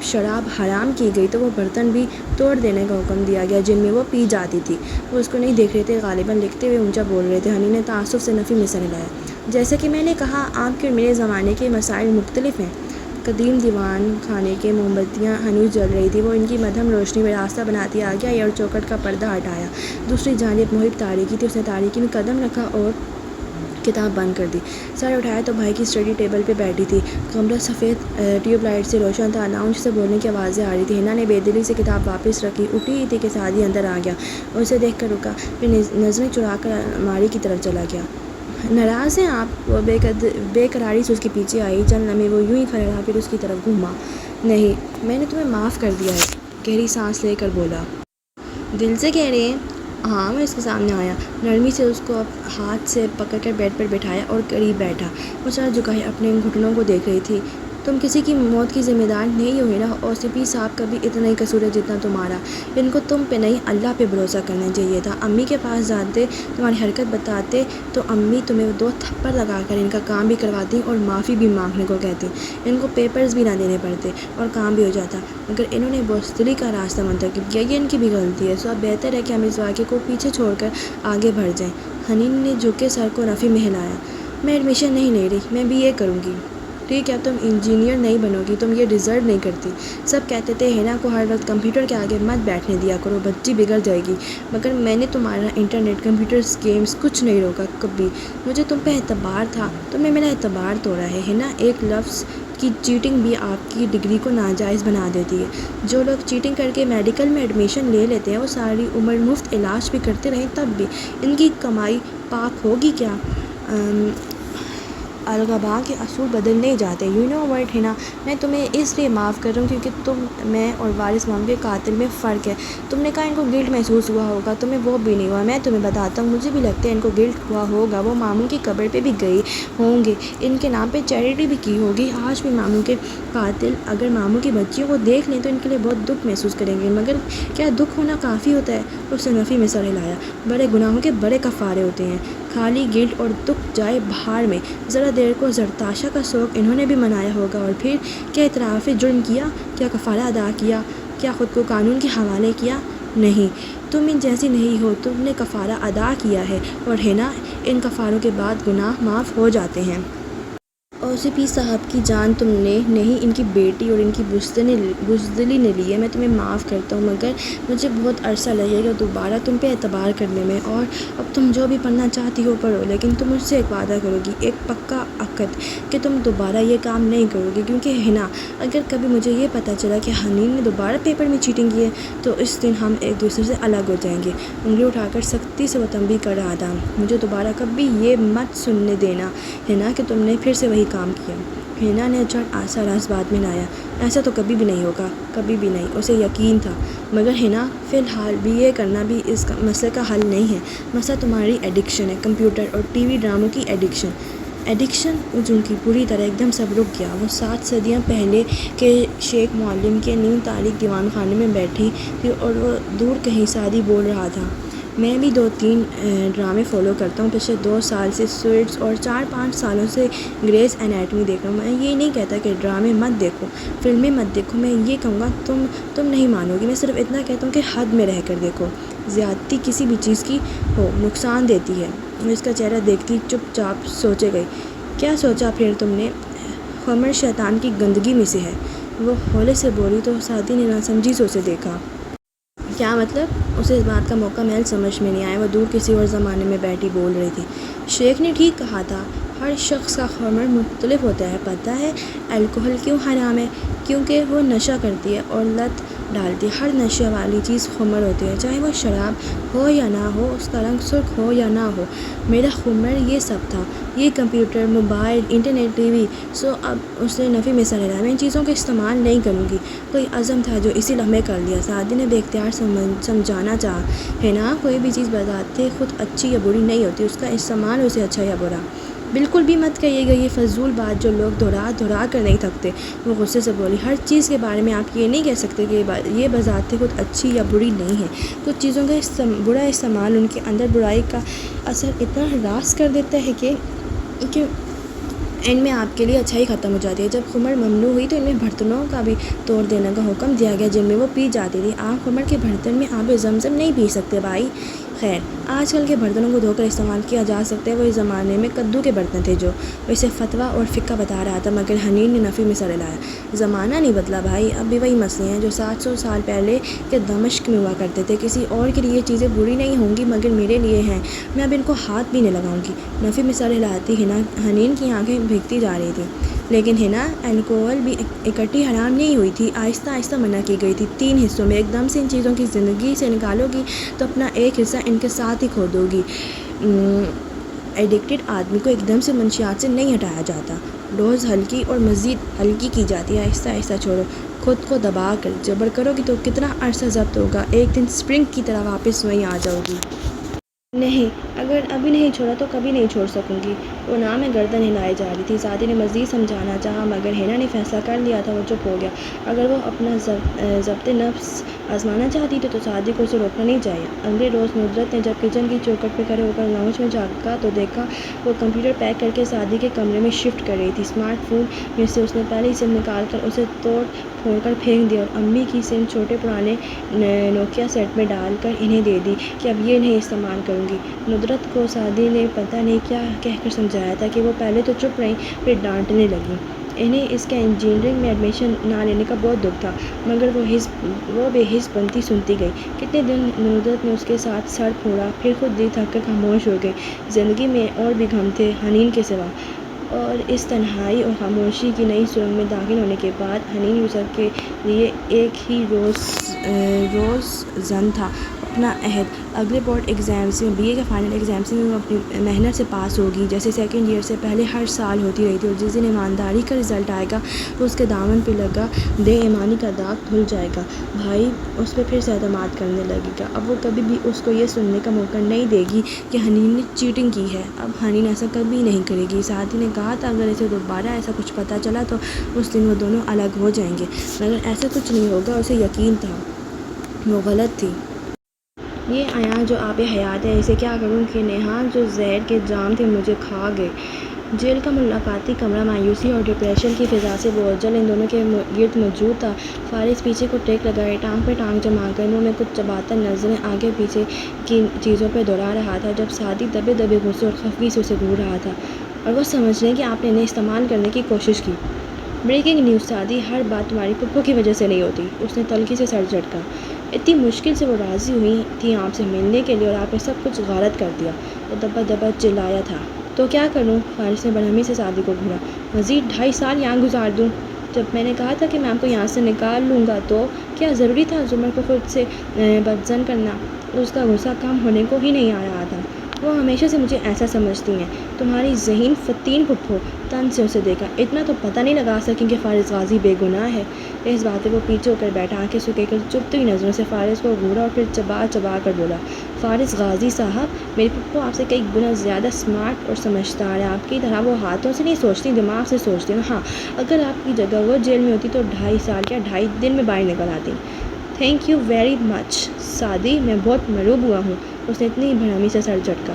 [SPEAKER 1] شراب حرام کی گئی تو وہ برتن بھی توڑ دینے کا حکم دیا گیا جن میں وہ پی جاتی تھی۔ وہ اس کو نہیں دیکھ رہے تھے، غالباً لکھتے ہوئے اونچا بول رہے تھے۔ حنین نے تعصب سے نفی میں سر ہلایا، جیسے کہ میں نے کہا، آپ کے اور میرے زمانے کے مسائل مختلف ہیں۔ قدیم دیوان خانے کے موم بتیاں ہنوز جل رہی تھیں، وہ ان کی مدھم روشنی میں راستہ بناتی آگے آئی اور چوکھٹ کا پردہ ہٹایا۔ دوسری جانب محیط تاریکی تھی، اس نے تاریکی میں قدم رکھا اور کتاب بند کر دی۔ سر اٹھایا تو بھائی کی اسٹڈی ٹیبل پہ بیٹھی تھی، کمرہ سفید ٹیوب لائٹ سے روشن تھا، لاؤنج سے بولنے کی آوازیں آ رہی تھیں۔ حنا نے بے دلی سے کتاب واپس رکھی، اٹھی ہی تھی کہ سعدی اندر آ گیا، اسے دیکھ کر رکا، پھر نظریں چرا کر الماری کی طرف چلا گیا۔ ناراض ہیں آپ؟ وہ بے قراری سے اس کے پیچھے آئی، چند لمحے وہ یوں ہی کھڑا رہا، پھر اس کی طرف گھوما۔ نہیں، میں نے تمہیں معاف کر دیا ہے، گہری سانس لے کر بولا۔ دل سے کہہ رہے ہیں؟ ہاں۔ وہ اس کے سامنے آیا، نرمی سے اس کو ہاتھ سے پکڑ کر بیڈ پر بٹھایا اور قریب بیٹھا۔ وہ سر جھکائے اپنے گھٹنوں کو دیکھ رہی تھی۔ تم کسی کی موت کی ذمہ دار نہیں ہو ہینا۔ اوسیپی صاحب کا بھی اتنا ہی قصور ہے جتنا تمہارا۔ ان کو تم پہ نہیں اللہ پہ بھروسہ کرنا چاہیے تھا۔ امی کے پاس جاتے، تمہاری حرکت بتاتے تو امی تمہیں 2 تھپڑ لگا کر ان کا کام بھی کرواتی اور معافی بھی مانگنے کو کہتی، ان کو پیپرز بھی نہ دینے پڑتے اور کام بھی ہو جاتا، مگر انہوں نے بزدلی کا راستہ منتخب کیا۔ یہ ان کی بھی غلطی ہے، سو اب بہتر ہے کہ ہم اس واقعے کو پیچھے چھوڑ کر آگے بڑھ جائیں۔ حنین نے جھکے سر کو نفی میں ہلایا۔ میں ایڈمیشن نہیں لے رہی، میں BA کروں گی۔ ٹھیک ہے، تم انجینئر نہیں بنو گی، تم یہ ڈیزرو نہیں کرتی۔ سب کہتے تھے ہینا کو ہر وقت کمپیوٹر کے آگے مت بیٹھنے دیا کرو، بچی بگڑ جائے گی، مگر میں نے تمہارا انٹرنیٹ، کمپیوٹرز، گیمز کچھ نہیں روکا کبھی۔ مجھے تم پہ اعتبار تھا، تم نے میرا اعتبار توڑا ہے ہینا۔ ایک لفظ کی چیٹنگ بھی آپ کی ڈگری کو ناجائز بنا دیتی ہے۔ جو لوگ چیٹنگ کر کے میڈیکل میں ایڈمیشن لے لیتے ہیں وہ ساری عمر مفت علاج بھی کرتے رہیں، تب بھی ان کی کمائی پاک ہوگی کیا؟ الغباء کے اصول بدل نہیں جاتے۔ یو نو وٹ ہینا، میں تمہیں اس لیے معاف کر رہا ہوں کیونکہ تم، میں اور وارث ماموں کے قاتل میں فرق ہے۔ تم نے کہا ان کو گلٹ محسوس ہوا ہوگا، تمہیں وہ بھی نہیں ہوا۔ میں تمہیں بتاتا ہوں، مجھے بھی لگتا ہے ان کو گلٹ ہوا ہوگا۔ وہ ماموں کی قبر پہ بھی گئے ہوں گے، ان کے نام پہ چیریٹی بھی کی ہوگی۔ آج بھی ماموں کے قاتل اگر ماموں کی بچیوں کو دیکھ لیں تو ان کے لیے بہت دکھ محسوس کریں گے، مگر کیا دکھ ہونا کافی ہوتا ہے؟ اس نے نفی میں سر ہلایا۔ بڑے گناہوں کے بڑے کفارے ہوتے ہیں، خالی گلٹ اور دکھ جائے بہار میں۔ ذرا دیر کو زرتاشا کا شوق انہوں نے بھی منایا ہوگا، اور پھر کیا اعتراف جرم کیا؟ کیا کفارہ ادا کیا؟ کیا خود کو قانون کے حوالے کیا؟ نہیں، تم ان جیسی نہیں ہو، تم نے کفارہ ادا کیا ہے، اور ہینا ان کفاروں کے بعد گناہ معاف ہو جاتے ہیں۔ اوسیپی صاحب کی جان تم نے نہیں، ان کی بیٹی اور ان کی بزدلی نے لی ہے۔ میں تمہیں معاف کرتا ہوں، مگر مجھے بہت عرصہ لگے گا دوبارہ تم پہ اعتبار کرنے میں، اور اب تم جو بھی پڑھنا چاہتی ہو پڑھو، لیکن تم مجھ سے ایک وعدہ کرو گی، ایک پکا عقد، کہ تم دوبارہ یہ کام نہیں کرو گی، کیونکہ ہینا اگر کبھی مجھے یہ پتہ چلا کہ حنین نے دوبارہ پیپر میں چیٹنگ کی ہے تو اس دن ہم ایک دوسرے سے الگ ہو جائیں گے۔ انگلی اٹھا کر سختی سے وہ تنبیہ کر رہا تھا، مجھے دوبارہ کبھی یہ مت سننے دینا ہینا کہ تم نے پھر سے وہی کام کیا۔ ہینا نے جھٹ آسا راز بات میں لایا۔ ایسا تو کبھی بھی نہیں ہوگا، کبھی بھی نہیں، اسے یقین تھا۔ مگر ہینا، فی الحال BA کرنا بھی اس مسئلے کا حل نہیں ہے۔ مسئلہ تمہاری ایڈکشن ہے، کمپیوٹر اور TV ڈراموں کی ایڈکشن ان کی پوری طرح ایک دم سب رک گیا۔ وہ 7 صدیاں پہلے کے شیخ معلم کے نیم تاریک دیوان خانے میں بیٹھی تھی اور وہ دور کہیں سعدی بول رہا تھا۔ میں بھی 2-3 ڈرامے فالو کرتا ہوں، پچھلے 2 سال سے سوٹس اور 4-5 سالوں سے گریز انیٹمی دیکھ رہا ہوں۔ میں یہ نہیں کہتا کہ ڈرامے مت دیکھو، فلمیں مت دیکھو، میں یہ کہوں گا تم نہیں مانو گی، میں صرف اتنا کہتا ہوں کہ حد میں رہ کر دیکھو۔ زیادتی کسی بھی چیز کی ہو نقصان دیتی ہے۔ وہ اس کا چہرہ دیکھتی چپ چاپ سوچے گئی۔ کیا سوچا پھر تم نے؟ خمر شیطان کی گندگی میں سے ہے، وہ ہولے سے بولی تو سعدی نے ناسمجھی سے اسے دیکھا۔ کیا مطلب؟ اسے اس بات کا موقع محل سمجھ میں نہیں آیا، وہ دور کسی اور زمانے میں بیٹھی بول رہی تھی۔ شیخ نے ٹھیک کہا تھا، ہر شخص کا خمر مختلف ہوتا ہے۔ پتہ ہے الکحل کیوں حرام ہے؟ کیونکہ وہ نشہ کرتی ہے اور لت ڈالتی ہے۔ ہر نشے والی چیز خمر ہوتی ہے، چاہے وہ شراب ہو یا نہ ہو، اس کا رنگ سرخ ہو یا نہ ہو۔ میرا خمر یہ سب تھا، یہ کمپیوٹر، موبائل، انٹرنیٹ، TV۔ سو اب اس نے نفی میں سر ہلایا۔ میں ان چیزوں کا استعمال نہیں کروں گی۔ کوئی عزم تھا جو اسی لمحے کر لیا، سعدی نے بے اختیار سمجھانا چاہا۔ ہے نا، کوئی بھی چیز بذات خود اچھی یا بری نہیں ہوتی، اس کا استعمال اسے اچھا یا برا۔ بالکل بھی مت کہیے گا یہ فضول بات جو لوگ دہرا کر نہیں تھکتے۔ وہ غصے سے بولی، ہر چیز کے بارے میں آپ یہ نہیں کہہ سکتے کہ یہ بذات خود اچھی یا بری نہیں ہے۔ کچھ چیزوں کا برا استعمال ان کے اندر برائی کا اثر اتنا ہراس کر دیتا ہے کہ اینڈ میں آپ کے لیے اچھائی ختم ہو جاتی ہے۔ جب خمر ممنوع ہوئی تو ان میں برتنوں کا بھی توڑ دینے کا حکم دیا گیا جن میں وہ پی جاتی تھی۔ آپ خمر کے برتن میں آب زمزم نہیں پی سکتے بھائی۔ خیر، آج کل کے برتنوں کو دھو کر استعمال کیا جا سکتا ہے۔ وہ اس زمانے میں کدو کے برتن تھے جو اسے فتویٰ اور فقہ بتا رہا تھا، مگر حنین نے نفی میں سر ہلایا۔ زمانہ نہیں بدلا بھائی، اب بھی وہی مسئلے ہیں جو 700 سال پہلے کے دمشق میں ہوا کرتے تھے۔ کسی اور کے لیے یہ چیزیں بری نہیں ہوں گی مگر میرے لیے ہیں، میں اب ان کو ہاتھ بھی نہیں لگاؤں گی۔ نفی میں سر ہلاتی حنین کی آنکھیں بھیگتی جا رہی تھیں۔ لیکن ہینا، الکحل بھی اکٹھی حرام نہیں ہوئی تھی، آہستہ آہستہ منع کی گئی تھی 3 حصوں میں۔ ایک دم سے ان چیزوں کی زندگی سے نکالو گی تو اپنا ایک حصہ ان کے ساتھ ہی کھو دو گی۔ ایڈکٹڈ آدمی کو ایک دم سے منشیات سے نہیں ہٹایا جاتا، ڈوز ہلکی اور مزید ہلکی کی جاتی ہے۔ آہستہ آہستہ چھوڑو، خود کو دبا کر جبر کرو گی تو کتنا عرصہ ضبط ہوگا، ایک دن اسپرنگ کی طرح واپس وہیں آ جاؤ گی۔ نہیں، اگر ابھی نہیں چھوڑا تو کبھی نہیں چھوڑ سکوں گی۔ وہ نام میں گردن ہلائے جا رہی تھی۔ سعدی نے مزید سمجھانا چاہا مگر حنا نے فیصلہ کر لیا تھا، وہ چپ ہو گیا۔ اگر وہ اپنا ضبط نفس آزمانا چاہتی تھی تو سعدی کو اسے روکنا نہیں چاہیے۔ اگلے روز ندرت نے جب کچن کی چوکھٹ پہ کھڑے ہو کر لاؤنج میں جھانکا تو دیکھا وہ کمپیوٹر پیک کر کے سعدی کے کمرے میں شفٹ کر رہی تھی۔ اسمارٹ فون میں سے اس نے پہلی سم نکال کر اسے توڑ پھوڑ کر پھینک دیا اور امی کی سم چھوٹے پرانے نوکیا سیٹ میں ڈال کر انہیں دے دی کہ اب یہ نہیں استعمال کروں گی۔ ندرت کو سعدی نے پتہ نہیں کیا کہہ کر سمجھایا تھا کہ وہ پہلے تو چپ رہیں پھر ڈانٹنے لگیں۔ انہیں اس کا انجینئرنگ میں ایڈمیشن نہ لینے کا بہت دکھ تھا مگر وہ بے حس بنتی سنتی گئی۔ کتنے دن ندرت نے اس کے ساتھ سر پھوڑا پھر خود دل تھک کر خاموش ہو گئی۔ زندگی میں اور بھی غم تھے حنین کے سوا، اور اس تنہائی اور خاموشی کی نئی سرنگ میں داخل ہونے کے بعد حنین یوسف کے لیے ایک ہی روز زن تھا، اپنا عہد۔ اگلے بورڈ ایگزامس میں، بی اے کے فائنل ایگزامس میں وہ اپنی محنت سے پاس ہوگی جیسے سیکنڈ ایئر سے پہلے ہر سال ہوتی رہی تھی، اور جس دن ایمانداری کا رزلٹ آئے گا تو اس کے دامن پہ لگا بے ایمانی کا داغ دھل جائے گا۔ بھائی اس پہ پھر سے اعتماد کرنے لگے گا۔ اب وہ کبھی بھی اس کو یہ سننے کا موقع نہیں دے گی کہ حنین نے چیٹنگ کی ہے۔ اب حنین ایسا کبھی نہیں کرے گی۔ سعدی نے کہا تھا اگر اسے دوبارہ ایسا کچھ پتہ چلا تو اس دن وہ دونوں الگ ہو جائیں گے، مگر ایسا کچھ نہیں ہوگا۔ اسے یقین تھا وہ غلط تھی۔ یہ عیاں جو آب حیات ہے، اسے کیا کروں کہ نیہا جو زہر کے جام تھے مجھے کھا گئے۔ جیل کا ملاقاتی کمرہ مایوسی اور ڈپریشن کی فضا سے بوجھل ان دونوں کے گرد موجود تھا۔ فارس پیچھے کو ٹیک لگائے ٹانگ پہ ٹانگ جما کر منہ میں کچھ چباتا نظریں آگے پیچھے کی چیزوں پہ دوڑا رہا تھا، جب سعدی دبے دبے غصے اور خفگی سے اسے گھور رہا تھا۔ اور وہ سمجھ لیں کہ آپ نے انہیں استعمال کرنے کی کوشش کی۔ بریکنگ نیوز سعدی، ہر بات تمہاری پھپھو کی وجہ سے نہیں ہوتی۔ اس نے تلخی سے سر جھٹکا۔ اتنی مشکل سے وہ راضی ہوئی تھیں آپ سے ملنے کے لیے اور آپ نے سب کچھ غارت کر دیا۔ وہ دبا دبا چلایا تھا۔ تو کیا کروں؟ فارس نے برہمی سے سعدی کو گھورا۔ مزید 2.5 سال یہاں گزار دوں؟ جب میں نے کہا تھا کہ میں آپ کو یہاں سے نکال لوں گا تو کیا ضروری تھا زمر کو خود سے بدظن کرنا؟ اس کا غصہ کم ہونے کو ہی نہیں آ رہا تھا۔ وہ ہمیشہ سے مجھے ایسا سمجھتی ہیں، تمہاری ذہین فتین پھپھو۔ تن سے اسے دیکھا۔ اتنا تو پتہ نہیں لگا سکیں کہ فارس غازی بے گناہ ہے۔ اس بات پہ وہ پیچھے ہو کر بیٹھا، آنکھیں سکے کر چبھتی ہوئی نظروں سے فارس کو گھورا اور پھر چبا چبا کر بولا، فارس غازی صاحب، میری پھپھو آپ سے کئی گنا زیادہ اسمارٹ اور سمجھدار ہے۔ آپ کی طرح وہ ہاتھوں سے نہیں سوچتی، دماغ سے سوچتی ہیں۔ ہاں، اگر آپ کی جگہ وہ جیل میں ہوتی تو 2.5 سال کیا 2.5 دن میں باہر نکل آتی۔ Thank you very much Saadi, میں بہت مرعوب ہوا ہوں۔ اس نے اتنی برہمی سے سر جھٹکا۔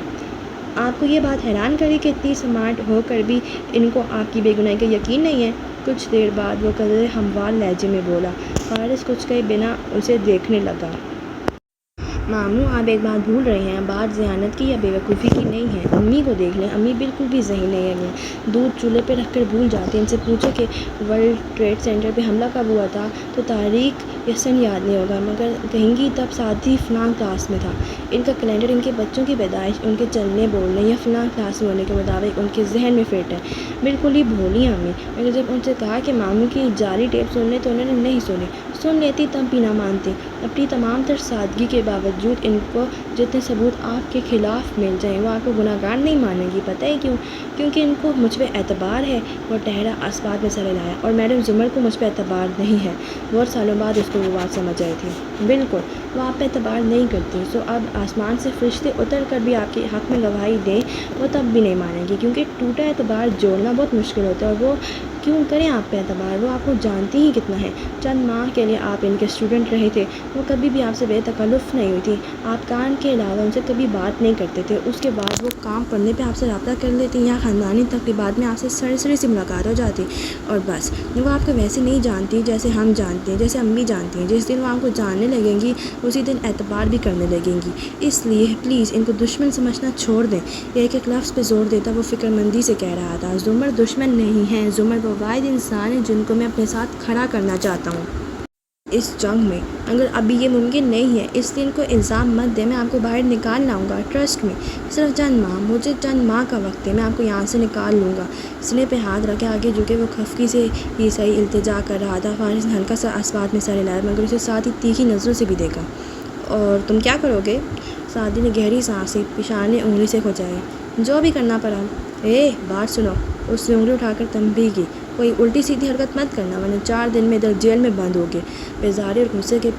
[SPEAKER 1] آپ کو یہ بات حیران کری کہ اتنی اسمارٹ ہو کر بھی ان کو آپ کی بے گناہی کا یقین نہیں ہے؟ کچھ دیر بعد وہ قدرے ہموار لہجے میں بولا۔ فارس کچھ کہے بنا اسے دیکھنے لگا۔ ماموں، آپ ایک بات بھول رہے ہیں، بات ذہانت کی یا بے وقوفی کی نہیں ہے۔ امی کو دیکھ لیں، امی بالکل بھی ذہین نہیں ہیں، دودھ چولہے پہ رکھ کر بھول جاتی ہیں۔ ان سے پوچھیں کہ ورلڈ ٹریڈ سینٹر پہ حملہ کب ہوا تھا تو تاریخ یقیناً یاد نہیں ہوگا، مگر کہیں گی تب سعدی فلاں کلاس میں تھا۔ ان کا کیلنڈر ان کے بچوں کی پیدائش، ان کے چلنے بولنے یا فلاں کلاس میں ہونے کے مطابق ان کے ذہن میں فٹ ہے۔ بالکل ہی بھولی امی۔ مگر جب ان سے کہا کہ ماموں کی جعلی ٹیپ سن لیں تو انہوں نے نہیں سنی، سن لیتی تب بھی نہ مانتی۔ اپنی تمام تر سادگی کے باوجود ان کو جتنے ثبوت آپ کے خلاف مل جائیں وہ آپ کو گناہ گار نہیں مانیں گی۔ پتہ ہے کیوں؟ کیونکہ ان کو مجھ پہ اعتبار ہے۔ وہ ٹہرا، اسبات میں سر ہلایا۔ اور میڈم زمر کو مجھ پہ اعتبار نہیں ہے۔ بہت سالوں بعد اس کو وہ بات سمجھ آئی تھی۔ بالکل، وہ آپ پہ اعتبار نہیں کرتی، سو اب آسمان سے فرشتے اتر کر بھی آپ کے حق میں گواہی دیں وہ تب بھی نہیں مانیں گی، کیونکہ ٹوٹا اعتبار جوڑنا بہت مشکل ہوتا ہے۔ اور وہ کیوں کریں آپ پہ اعتبار؟ وہ آپ کو جانتی ہی کتنا ہے۔ چند ماہ کے لیے آپ ان کے اسٹوڈنٹ رہے تھے، وہ کبھی بھی آپ سے بے تکلف نہیں ہوئی تھی۔ آپ کام کے علاوہ ان سے کبھی بات نہیں کرتے تھے، اس کے بعد وہ کام پڑنے پہ آپ سے رابطہ کر لیتی یا خاندانی تقریبات میں آپ سے سرسری سی ملاقات ہو جاتی، اور بس۔ وہ آپ کو ویسے نہیں جانتی جیسے ہم جانتے ہیں، جیسے امی جانتی ہیں۔ جس دن وہ آپ کو جاننے لگیں گی اسی دن اعتبار بھی کرنے لگیں گی۔ اس لیے پلیز ان کو دشمن سمجھنا چھوڑ دیں۔ ایک ایک لفظ پہ زور دیتا وہ فکر مندی سے کہہ رہا تھا، زمر دشمن نہیں ہے، زمر وہ واحد انسان ہے جن کو میں اپنے ساتھ کھڑا کرنا چاہتا ہوں اس جنگ میں۔ اگر ابھی یہ ممکن نہیں ہے اس لیے ان کو الزام مت دیں، میں آپ کو باہر نکال لاؤں گا، ٹرسٹ میں۔ صرف چند ماہ، مجھے چند ماہ کا وقت ہے، میں آپ کو یہاں سے نکال لوں گا۔ سینے پہ ہاتھ رکھے آگے جھکے وہ خفگی سے ہی صحیح التجا کر رہا تھا۔ فارس نے ہلکا سا اسبات میں سر ہلایا مگر اسے ساتھ ہی تیکھی نظروں سے بھی دیکھا۔ اور تم کیا کرو گے؟ سعدی نے گہری سانس لی، پیشانے انگلی سے کھجائے۔ جو بھی کرنا پڑا۔ بات سنو، اس نے انگلی اٹھا کر تنبیہ کی۔ کوئی الٹی سیدھی حرکت مت کرنا ورنہ 4 دن میں ادھر جیل میں بند ہوگے۔ بیزاری اور غصے کے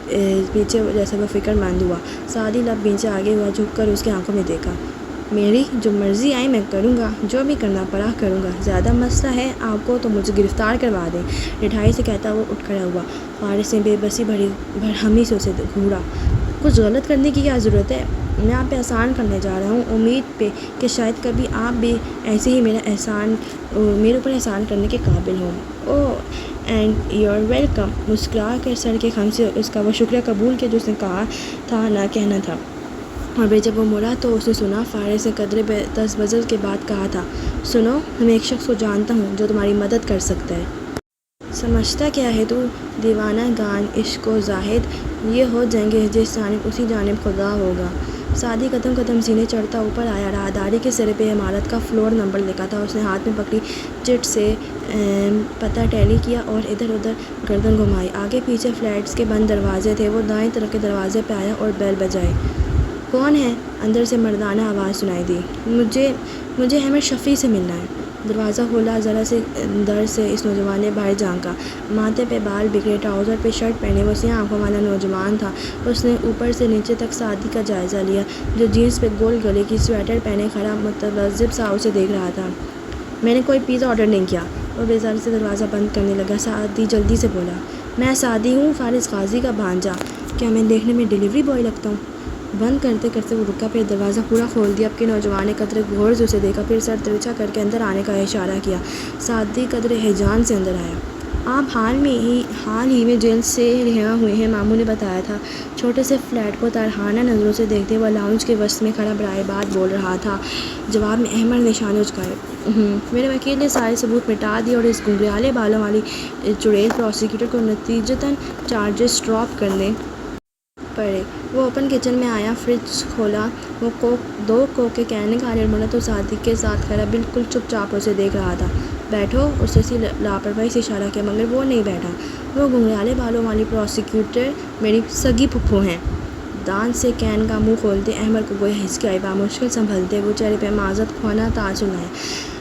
[SPEAKER 1] پیچھے جیسے وہ فکر مند ہوا۔ سعدی لب پیچھے آگے ہوا، جھک کر اس کی آنکھوں میں دیکھا۔ میری جو مرضی آئی میں کروں گا، جو بھی کرنا پڑا کروں گا، زیادہ مسئلہ ہے آپ کو تو مجھے گرفتار کروا دیں۔ رٹھائی سے کہتا وہ اٹھ کھڑا ہوا۔ فارس نے بے بسی بھری برہمی سے اسے گھورا۔ کچھ غلط کرنے کی کیا ضرورت ہے؟ میں آپ پہ احسان کرنے جا رہا ہوں، امید پہ کہ شاید کبھی آپ بھی ایسے ہی میرے اوپر احسان کرنے کے قابل ہوں۔ اوہ اینڈ یو آر ویلکم۔ مسکرا کر سر کے خم سے اس کا وہ شکریہ قبول کیا جو اس نے کہا تھا نہ کہنا تھا۔ اور پھر جب وہ مڑا تو اس نے سنا فارس نے قدرے 10 بجر کے بعد کہا تھا، سنو، میں ایک شخص کو جانتا ہوں جو تمہاری مدد کر سکتا ہے۔ سمجھتا کیا ہے تو؟ دیوانہ گان عشق و زاہد، یہ ہو جائیں گے جس جانب اسی جانب خدا ہوگا۔ سعدی قدم قدم سینے چڑھتا اوپر آیا۔ راہداری کے سرے پہ عمارت کا فلور نمبر لکھا تھا۔ اس نے ہاتھ میں پکڑی چٹ سے پتہ ٹیلی کیا اور ادھر ادھر گردن گھمائی۔ آگے پیچھے فلیٹس کے بند دروازے تھے۔ وہ دائیں طرف کے دروازے پہ آیا اور بیل بجائی۔ کون ہے؟ اندر سے مردانہ آواز سنائی دی۔ مجھے احمد شفیع سے ملنا ہے۔ دروازہ کھولا، ذرا سے در سے اس نوجوان نے باہر جھانکا۔ ماتھے پہ بال بکھرے، ٹراؤزر پہ شرٹ پہنے وہ سیاہ آنکھوں والا نوجوان تھا۔ اس نے اوپر سے نیچے تک سعدی کا جائزہ لیا، جو جینس پہ گول گلے کی سویٹر پہنے کھڑا متذبذب سا اسے دیکھ رہا تھا۔ میں نے کوئی پیزا آرڈر نہیں کیا۔ وہ بیزاری سے دروازہ بند کرنے لگا۔ سعدی جلدی سے بولا، میں سعدی ہوں، فارس غازی کا بھانجا۔ کیا میں دیکھنے میں ڈیلیوری بوائے لگتا ہوں؟ بند کرتے کرتے وہ رکا، پھر دروازہ پورا کھول دیا۔ اب کے نوجوان نے قدرے غور سے اسے دیکھا، پھر سر ترچھا کر کے اندر آنے کا اشارہ کیا۔ سعدی قدرے ہیجان سے اندر آیا۔ آپ حال ہی میں جیل سے رہا ہوئے ہیں، ماموں نے بتایا تھا۔ چھوٹے سے فلیٹ کو طرحانہ نظروں سے دیکھتے وہ لاؤنج کے وسط میں کھڑا برائے بات بول رہا تھا۔ جواب میں احمد نے شانے اچکائے۔ میرے وکیل نے سارے ثبوت مٹا دیے اور اس گنگریالے بالوں والی چڑیل پروسیکیوٹر کو نتیجتاً چارجز ڈراپ کرنے پڑے۔ وہ اوپن کچن میں آیا، فریج کھولا، وہ 2 کوک کے کین نکالے اور مڑا تو سعدی کے ساتھ کھڑا بالکل چپ چاپ اسے دیکھ رہا تھا۔ بیٹھو، اس نے لاپرواہی سے اشارہ کیا، مگر وہ نہیں بیٹھا۔ وہ گنگریالے بالوں والی پروسیکیوٹر میری سگی پھپھو ہیں۔ دانت سے کین کا منہ کھولتے احمد کو گویا ہچکی آئی۔ بامشکل سنبھلتے وہ چہرے پہ معذرت خواہ تاثر لائے۔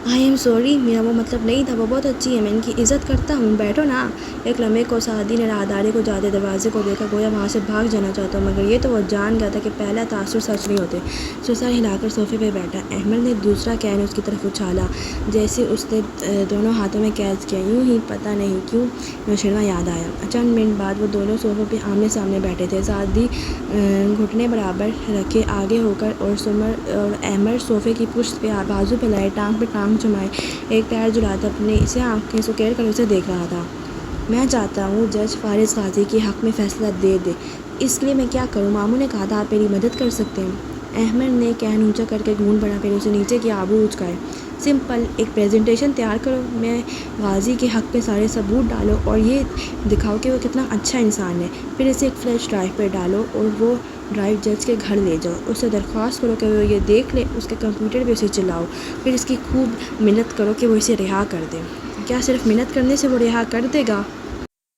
[SPEAKER 1] آئی ایم سوری، میرا وہ مطلب نہیں تھا، وہ بہت اچھی ہے، میں ان کی عزت کرتا ہوں، بیٹھو نا۔ ایک لمحے کو سعدی نے راہداری کو جاتے دروازے کو دیکھا، گویا وہاں سے بھاگ جانا چاہتا ہوں، مگر یہ تو وہ جان گیا تھا کہ پہلا تاثر سچ نہیں ہوتے۔ سر ہلا کر صوفے پہ بیٹھا۔ احمد نے دوسرا کین اس کی طرف اچھالا، جیسے اس نے دونوں ہاتھوں میں کیچ کیا۔ یوں ہی پتہ نہیں کیوں نوشیروہ یاد آیا۔ چند منٹ بعد وہ دونوں صوفوں پہ آمنے سامنے بیٹھے تھے، سعدی گھٹنے برابر رکھے آگے ہو کر اور احمد صوفے کی پشت پہ بازو پہ لائے، ٹانگ پہ ٹانگ جمائے، ایک پیر جھلاتا اپنے اسے آنکھیں سکیڑ کر اسے دیکھ رہا تھا۔ میں چاہتا ہوں جج فارس غازی کے حق میں فیصلہ دے دے، اس کے لیے میں کیا کروں؟ ماموں نے کہا تھا آپ میری مدد کر سکتے ہیں۔ احمد نے کین اونچا کر کے گھونٹ بڑھا، پھر اسے نیچے کی آبرو اچکائے۔ سمپل، ایک پریزنٹیشن تیار کرو، میں غازی کے حق میں سارے ثبوت ڈالو اور یہ دکھاؤ کہ وہ کتنا اچھا انسان ہے، پھر اسے ایک فلیش ڈرائیو پہ ڈالو اور وہ ڈرائیو جج کے گھر لے جاؤ، اس سے درخواست کرو کہ وہ یہ دیکھ لے، اس کے کمپیوٹر پہ اسے چلاؤ، پھر اس کی خوب منت کرو کہ وہ اسے رہا کر دے۔ کیا صرف منت کرنے سے وہ رہا کر دے گا؟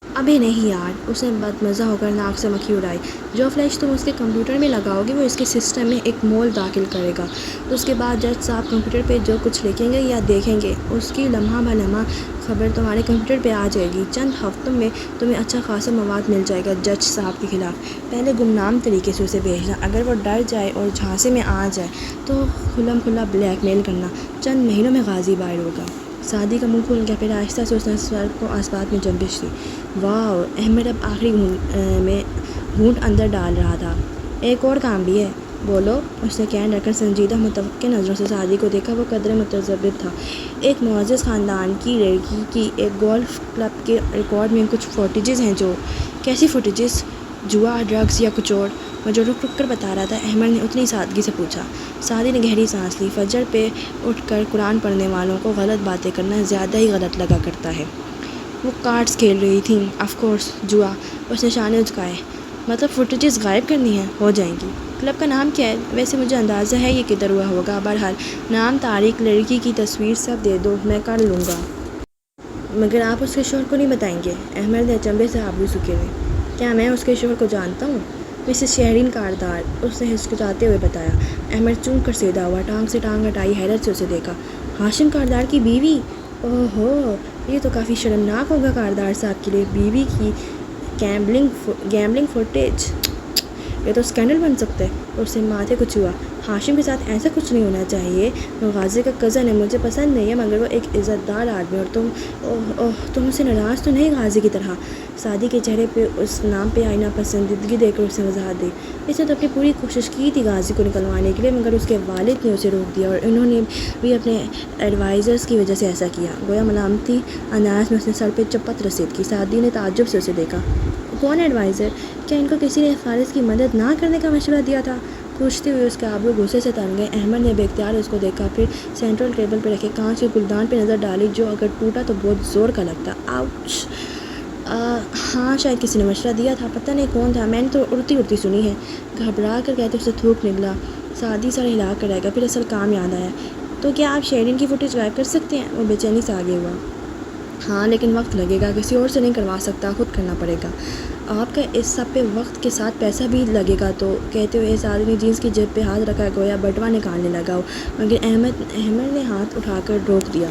[SPEAKER 1] ابھی نہیں یار، اس نے بدمزہ ہو کر ناک سے مکھی اڑائی۔ جو فلیش تم اس کے کمپیوٹر میں لگاؤ گے وہ اس کے سسٹم میں ایک مول داخل کرے گا، اس کے بعد جج صاحب کمپیوٹر پہ جو کچھ لکھیں گے یا دیکھیں گے اس کی لمحہ بہ لمحہ خبر تمہارے کمپیوٹر پہ آ جائے گی۔ چند ہفتوں میں تمہیں اچھا خاصا مواد مل جائے گا جج صاحب کے خلاف۔ پہلے گمنام طریقے سے اسے بھیجنا، اگر وہ ڈر جائے اور جھانسے میں آ جائے تو کھلم کھلا بلیک میل کرنا۔ چند مہینوں میں غازی باہر ہوگا۔ سعدی کا منہ کھل گیا، پھر آہستہ سے اس نے سر کو آسپات میں جنبش دی۔ واو! احمد اب آخری گھونٹ اندر ڈال رہا تھا۔ ایک اور کام بھی ہے، بولو۔ اس نے کین رکھ کر سنجیدہ متوقع نظروں سے سعدی کو دیکھا۔ وہ قدرے متذبذب تھا۔ ایک معزز خاندان کی لڑکی کی ایک گولف کلب کے ریکارڈ میں کچھ فوٹیجز ہیں جو… کیسی فوٹیجز؟ جوا، ڈرگز یا کچھ اور؟ وہ جو رک رک کر بتا رہا تھا، احمد نے اتنی سادگی سے پوچھا۔ سعدی نے گہری سانس لی۔ فجر پہ اٹھ کر قرآن پڑھنے والوں کو غلط باتیں کرنا زیادہ ہی غلط لگا کرتا ہے۔ وہ کارڈز کھیل رہی تھیں، آف کورس، جوا۔ اس نے شانے اچکائے۔ مطلب فوٹیجز غائب کرنی ہیں؟ ہو جائیں گی۔ کلب کا نام کیا ہے؟ ویسے مجھے اندازہ ہے یہ کدھر ہوا ہوگا، بہرحال نام، تاریخ، لڑکی کی تصویر سب دے دو، میں کر لوں گا۔ مگر آپ اس کے شوہر کو نہیں بتائیں گے؟ احمد نے اچنبھے سے آبرو سکے ہوئے۔ کیا میں اس کے شوہر کو جانتا ہوں؟ مسز شہرین کاردار، اس نے ہچکچاتے ہوئے بتایا۔ احمد چونک کر سیدھا ہوا، ٹانگ سے ٹانگ ہٹائی، حیرت سے اسے دیکھا۔ ہاشم کاردار کی بیوی؟ اوہ ہو! یہ تو کافی شرمناک ہوگا کاردار صاحب کے لیے، بیوی کی گیمبلنگ فوٹیج، یہ تو اسکینڈل بن سکتا ہے۔ اور اسے ماتھے کو چھوا۔ ہاشم کے ساتھ ایسا کچھ نہیں ہونا چاہیے، وہ غازی کا کزن ہے، مجھے پسند نہیں ہے، مگر وہ ایک عزت دار آدمی ہے، اور تم اسے ناراض تو نہیں غازی کی طرح؟ سعدی کے چہرے پہ اس نام پہ آئی ناپسندیدگی دیکھ کر اس نے وضاحت دی۔ اس نے تو اپنی پوری کوشش کی تھی غازی کو نکلوانے کے لیے، مگر اس کے والد نے اسے روک دیا، اور انہوں نے بھی اپنے ایڈوائزرز کی وجہ سے ایسا کیا۔ گویا ملامتی انداز میں اس نے سر پہ چپت رسید کی۔ سعدی نے تعجب سے اسے دیکھا۔ کون ایڈوائزر؟ کیا ان کو کسی نے فارس کی مدد نہ کرنے کا مشورہ دیا تھا؟ پوچھتے ہوئے اس کے آبرو غصے سے تن گئے۔ احمد نے بے اختیار اس کو دیکھا، پھر سینٹرل ٹیبل پہ رکھے کانچ کے گلدان پہ نظر ڈالی، جو اگر ٹوٹا تو بہت زور کا لگتا۔ آؤچ! ہاں، شاید کسی نے مشورہ دیا تھا، پتہ نہیں کون تھا، میں نے تو اڑتی سنی ہے، گھبرا کر کہتے اسے تھوک نکلا۔ سعدی سر ہلا کر رہ گیا، پھر اصل کام یاد آیا۔ تو کیا آپ شیرین کی فوٹیج غائب کر سکتے ہیں؟ وہ بے چینی سے آگے ہوا۔ ہاں، لیکن وقت لگے گا، کسی اور سے نہیں کروا سکتا، خود کرنا پڑے گا۔ آپ کا اس سب پہ وقت کے ساتھ پیسہ بھی لگے گا تو، کہتے ہوئے سعدی نے جینس کی جیب پہ ہاتھ رکھا، گویا بٹوا نکالنے لگا ہو، مگر احمد نے ہاتھ اٹھا کر روک دیا۔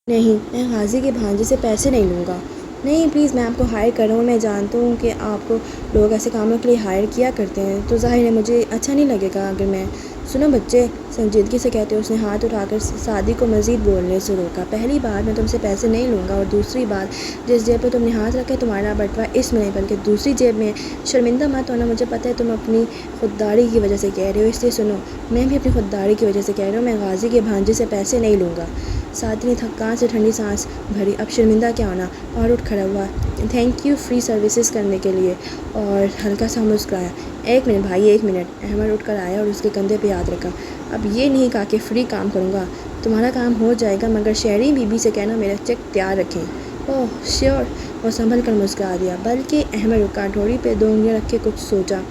[SPEAKER 1] نہیں، میں غازی کے بھانجے سے پیسے نہیں لوں گا۔ نہیں پلیز، میں آپ کو ہائر کر رہا ہوں، میں جانتا ہوں کہ آپ کو لوگ ایسے کاموں کے لیے ہائر کیا کرتے ہیں، تو ظاہر ہے مجھے اچھا نہیں لگے گا اگر میں… سنو بچے، سنجیدگی سے کہتے اس نے ہاتھ اٹھا کر سعدی کو مزید بولنے سے روکا۔ پہلی بات، میں تم سے پیسے نہیں لوں گا، اور دوسری بات، جس جیب پہ تم نے ہاتھ رکھا ہے تمہارا بٹوا اس میں نہیں بلکہ دوسری جیب میں ہے۔ شرمندہ مت ہونا، مجھے پتہ ہے تم اپنی خودداری کی وجہ سے کہہ رہے ہو، اس لیے سنو، میں بھی اپنی خودداری کی وجہ سے کہہ رہا ہوں، میں غازی کے بھانجے سے پیسے نہیں لوں گا۔ سعدی نے تھکان سے ٹھنڈی سانس بھری، اب شرمندہ کیا ہونا، اور اٹھ کھڑا ہوا۔ تھینک یو فری سروسز کرنے کے لیے، اور ہلکا سا مسکرایا۔ ایک منٹ بھائی، ایک منٹ۔ احمد اٹھ کر آیا اور اس کے کندھے پہ ہاتھ رکھا۔ اب یہ نہیں کہا کہ فری کام کروں گا، تمہارا کام ہو جائے گا، مگر شہری بی بی سے کہنا میرا چیک تیار رکھیں۔ اوہ شیور، وہ سنبھل کر مسکرا دیا۔ بلکہ احمد رکا، ڈھوڑی پہ 2 انگلیاں رکھ کے کچھ سوچا۔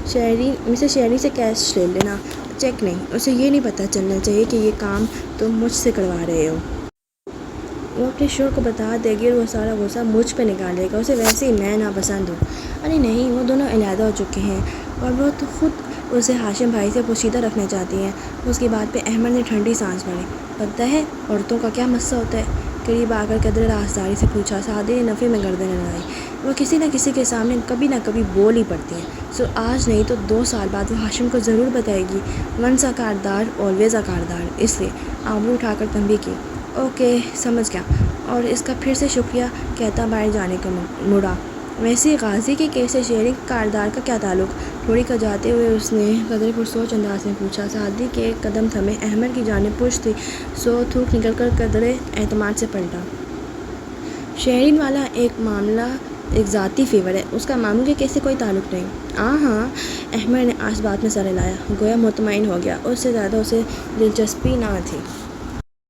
[SPEAKER 1] مسز شہری سے کیش لے لینا، چیک نہیں، اسے یہ نہیں پتہ چلنا چاہیے کہ یہ کام تم مجھ سے کروا رہے ہو۔ وہ اپنے شوہر کو بتا دے گی اور وہ سارا غصہ مجھ پہ نکالے گا، اسے ویسے ہی میں ناپسند ہوں۔ ارے نہیں، وہ دونوں علیحدہ ہو چکے ہیں، اور وہ تو خود اسے ہاشم بھائی سے پوشیدہ رکھنا چاہتی ہیں۔ اس کی بات پہ احمد نے ٹھنڈی سانس بھری۔ پتہ ہے عورتوں کا کیا مسئلہ ہوتا ہے؟ قریب آ کر قدر رازداری سے پوچھا۔ سعدی نے نفی میں گردن ہلائی۔ وہ کسی نہ کسی کے سامنے کبھی نہ کبھی بول ہی پڑتی ہیں، سو آج نہیں تو 2 سال بعد وہ ہاشم کو ضرور بتائے گی۔ Once a Kardar always a Kardar, اس لیے آبرو اٹھا کر تنبیہ کی۔ اوکے، سمجھ گیا، اور اس کا پھر سے شکریہ کہتا باہر جانے کا مڑا۔ ویسے غازی کے کیس سے شیرنگ کاردار کا کیا تعلق؟ تھوڑی کا جاتے ہوئے اس نے قدرے پرسوچ انداز میں پوچھا۔ سعدی کے قدم تھمے، احمد کی جانب پشت تھی، سو تھوک نکل کر قدرے اعتماد سے پلٹا۔ شیرین والا ایک معاملہ ایک ذاتی فیور ہے، اس کا ماموں کے کیس سے کوئی تعلق نہیں۔ ہاں، احمد نے آج بات میں سر ہلایا، گویا مطمئن ہو گیا، اس سے زیادہ اسے دلچسپی نہ تھی۔